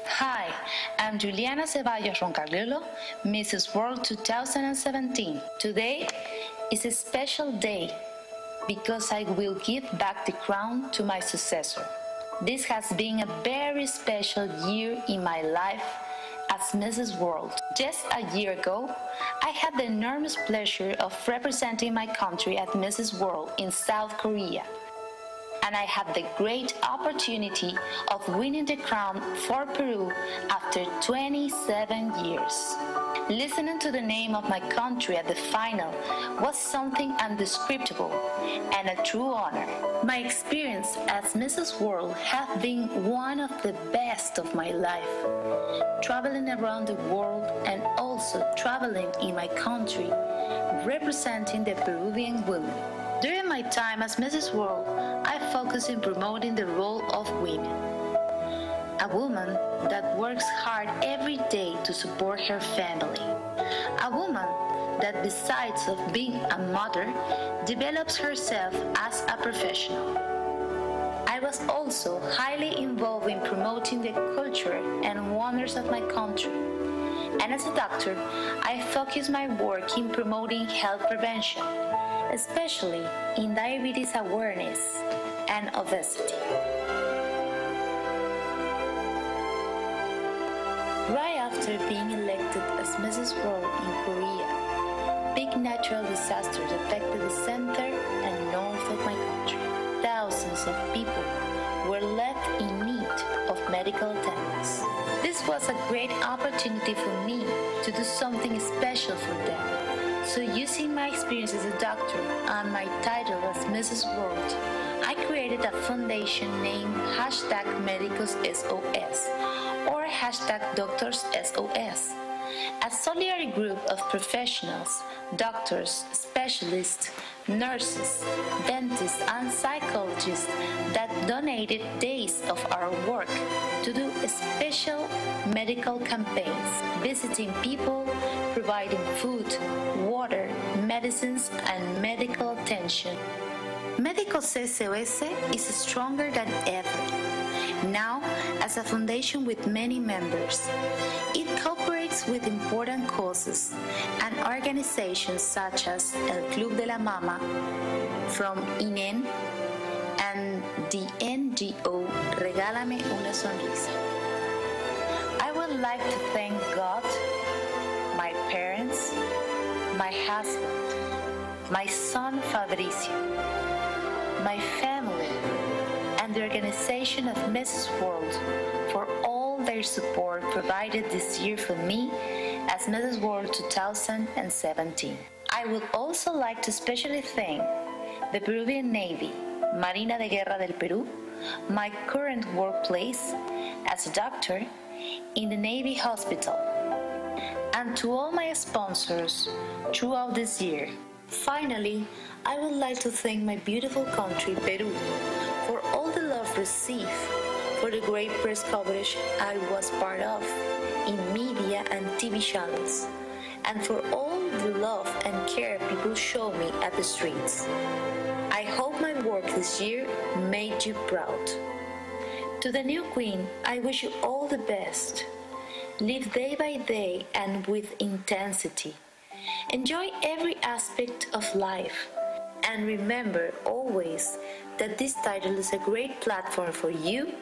Hi, I'm Juliana Ceballos Roncagliolo, Mrs. World 2017. Today is a special day because I will give back the crown to my successor. This has been a very special year in my life as Mrs. World. Just a year ago, I had the enormous pleasure of representing my country at Mrs. World in South Korea. And I had the great opportunity of winning the crown for Peru after 27 years. Listening to the name of my country at the final was something indescribable and a true honor. My experience as Mrs. World has been one of the best of my life. Traveling around the world and also traveling in my country, representing the Peruvian women. During my time as Mrs. World, I focused in promoting the role of women. A woman that works hard every day to support her family. A woman that besides of being a mother, develops herself as a professional. I was also highly involved in promoting the culture and wonders of my country. And as a doctor, I focus my work in promoting health prevention, especially in diabetes awareness and obesity. Right after being elected as Mrs. World in Korea, big natural disasters affected the center and north of my country. Thousands of people were left in need of medical attendance. This was a great opportunity for me to do something special for them. So using my experience as a doctor and my title as Mrs. World, I created a foundation named #MedicosSOS or #DoctorsSOS, a solidary group of professionals, doctors, specialists, nurses, dentists, and psychologists that donated days of our work to do special medical campaigns, visiting people, providing food, water, medicines, and medical attention. Medicos SOS is stronger than ever. Now, as a foundation with many members, it cooperates with important causes and organizations such as El Club de la Mama from INEN and the NGO Regálame una Sonrisa. I would like to thank God, my parents, my husband, my son Fabricio, my family, and the organization of Mrs. World for all their support provided this year for me as Mrs. World 2017. I would also like to especially thank the Peruvian Navy, Marina de Guerra del Perú, my current workplace as a doctor in the Navy Hospital, and to all my sponsors throughout this year. Finally, I would like to thank my beautiful country, Peru, for all the love received, for the great press coverage I was part of in media and TV channels, and for all the love and care people show me at the streets. I hope my work this year made you proud. To the new Queen, I wish you all the best. Live day by day and with intensity. Enjoy every aspect of life. And remember always that this title is a great platform for you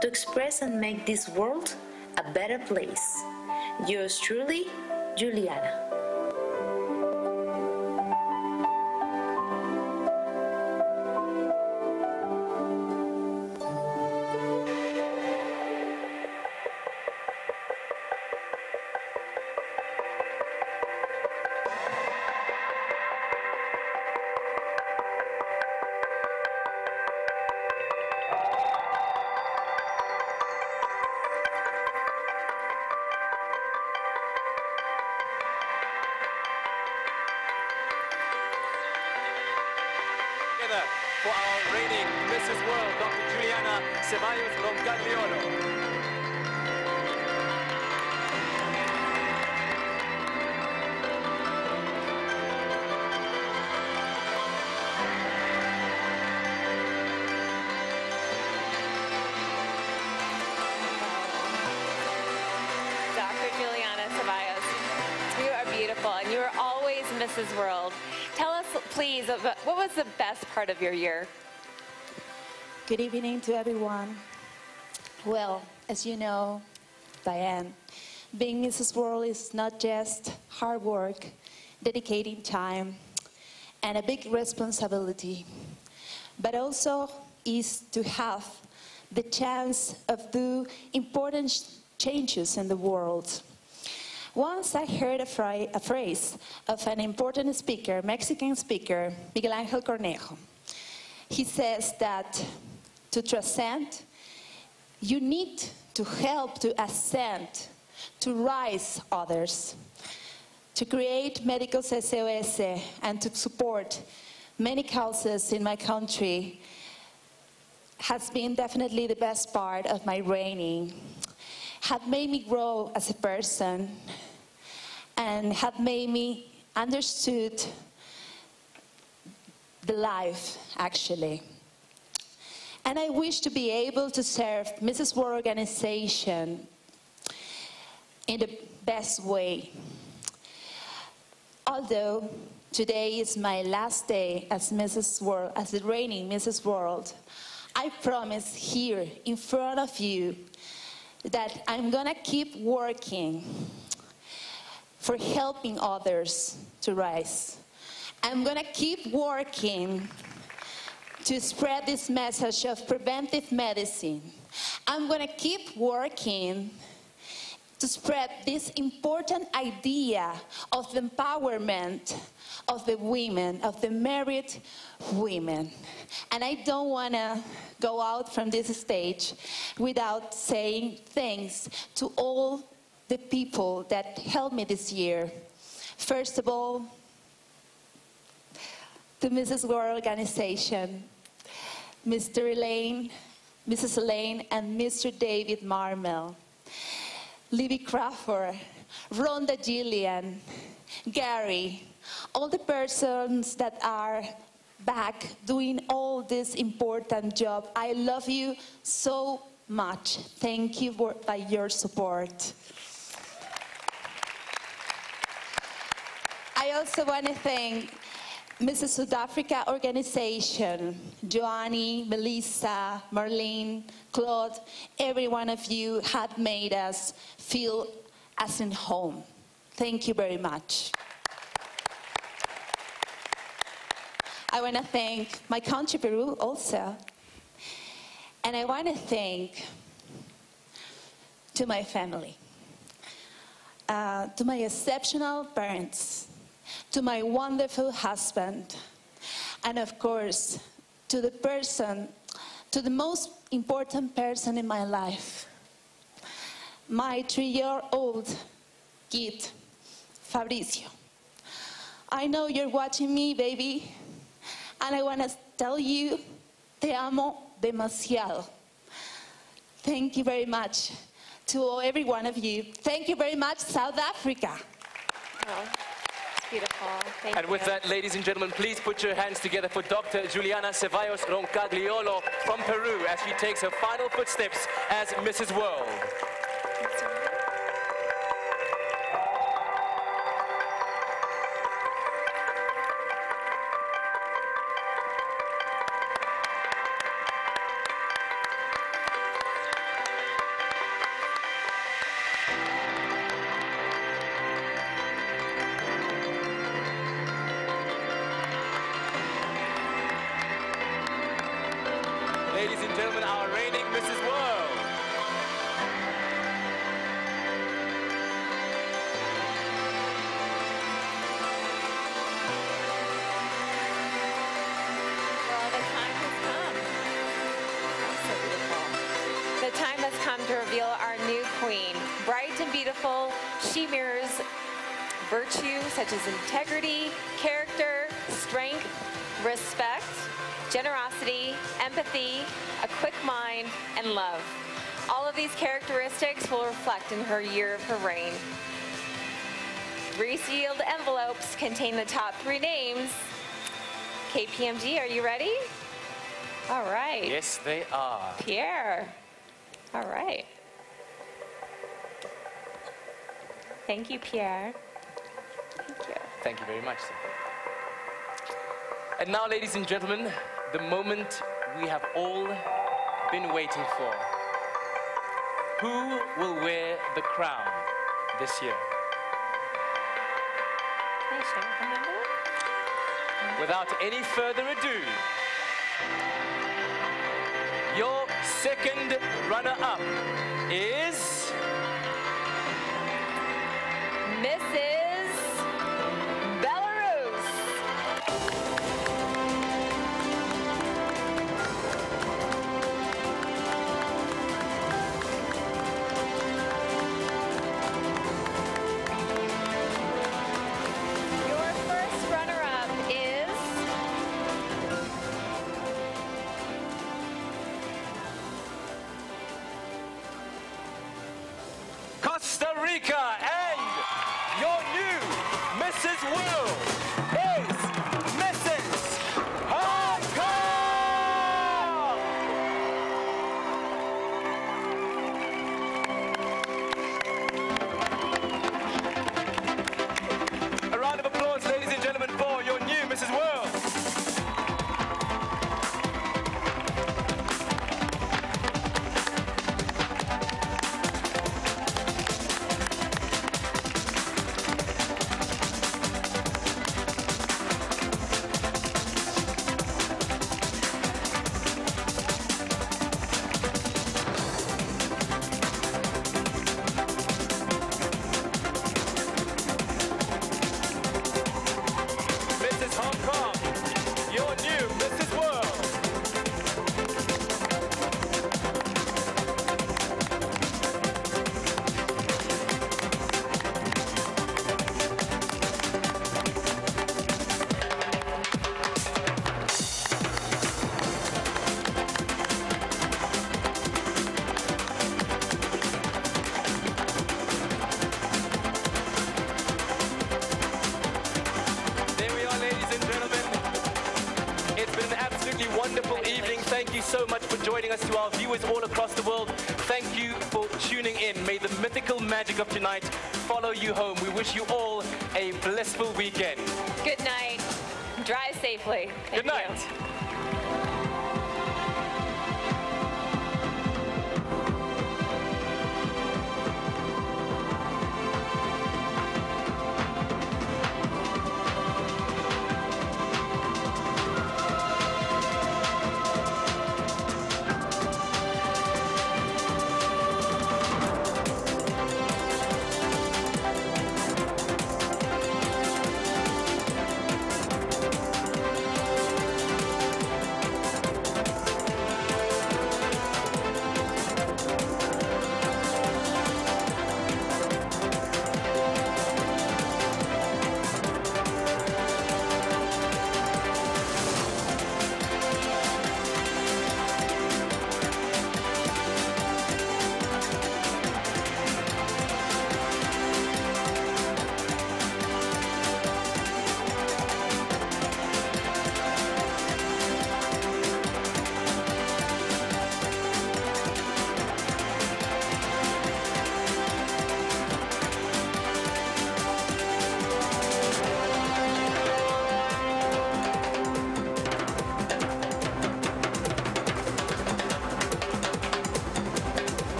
to express and make this world a better place. Yours truly, Juliana. For our reigning Mrs. World, Dr. Juliana Ceballos Roncagliolo. Mrs. World. Tell us, please, what was the best part of your year? Good evening to everyone. Well, as you know, Diane, being Mrs. World is not just hard work, dedicating time, and a big responsibility, but also is to have the chance of do important changes in the world. Once I heard a phrase of an important speaker, Mexican speaker, Miguel Ángel Cornejo. He says that to transcend, you need to help to ascend, to rise others, to create Médicos SOS and to support many causes in my country has been definitely the best part of my reigning. Had made me grow as a person and had made me understood the life, actually. And I wish to be able to serve Mrs. World organization in the best way. Although today is my last day as Mrs. World, as the reigning Mrs. World, I promise here in front of you that I'm gonna keep working for helping others to rise. I'm gonna keep working to spread this message of preventive medicine. I'm gonna keep working to spread this important idea of the empowerment of the women, of the married women. And I don't wanna go out from this stage without saying thanks to all the people that helped me this year. First of all, to Mrs. World Organization, Mr. Elaine, Mrs. Elaine, and Mr. David Marmel, Libby Crawford, Rhonda Gillian, Gary, all the persons that are back doing all this important job. I love you so much. Thank you for your support. I also want to thank Mrs. South Africa organization, Joannie, Melissa, Marlene, Claude, every one of you had made us feel as in home. Thank you very much. I want to thank my country, Peru, also. And I want to thank to my family, to my exceptional parents, to my wonderful husband, and of course, to the most important person in my life, my 3-year-old kid, Fabricio. I know you're watching me, baby, and I want to tell you, te amo demasiado. Thank you very much to every one of you. Thank you very much, South Africa. Oh. Beautiful. Thank and with you. that, ladies and gentlemen, please put your hands together for Dr. Juliana Ceballos Roncagliolo from Peru as she takes her final footsteps as Mrs. World. Ladies and gentlemen, our reigning Mrs. World. Well, the time has come. That's so beautiful. The time has come to reveal our new queen. Bright and beautiful, she mirrors virtues such as integrity, character, strength, respect, generosity, empathy, a quick mind, and love. All of these characteristics will reflect in her year of her reign. 3 sealed envelopes contain the top 3 names. KPMG, are you ready? All right. Yes, they are. Pierre. All right. Thank you, Pierre. Thank you. Thank you very much, sir. And now, ladies and gentlemen, the moment we have all been waiting for. Who will wear the crown this year? Without any further ado, your second runner-up is Mrs. Belarus. Your first runner-up is Costa Rica, and your new Mrs. World is Mrs. Hong Kong! A round of applause, ladies and gentlemen, for your new Mrs. World. Mrs. Hong Kong, your new Mrs. World. There we are, ladies and gentlemen. It's been an absolutely wonderful evening. Thank you so much for joining us. To our viewers all across the world, thank you for tuning in. May the mythical magic of tonight follow you home. We wish you all a blissful weekend. Good night. Drive safely. Good night.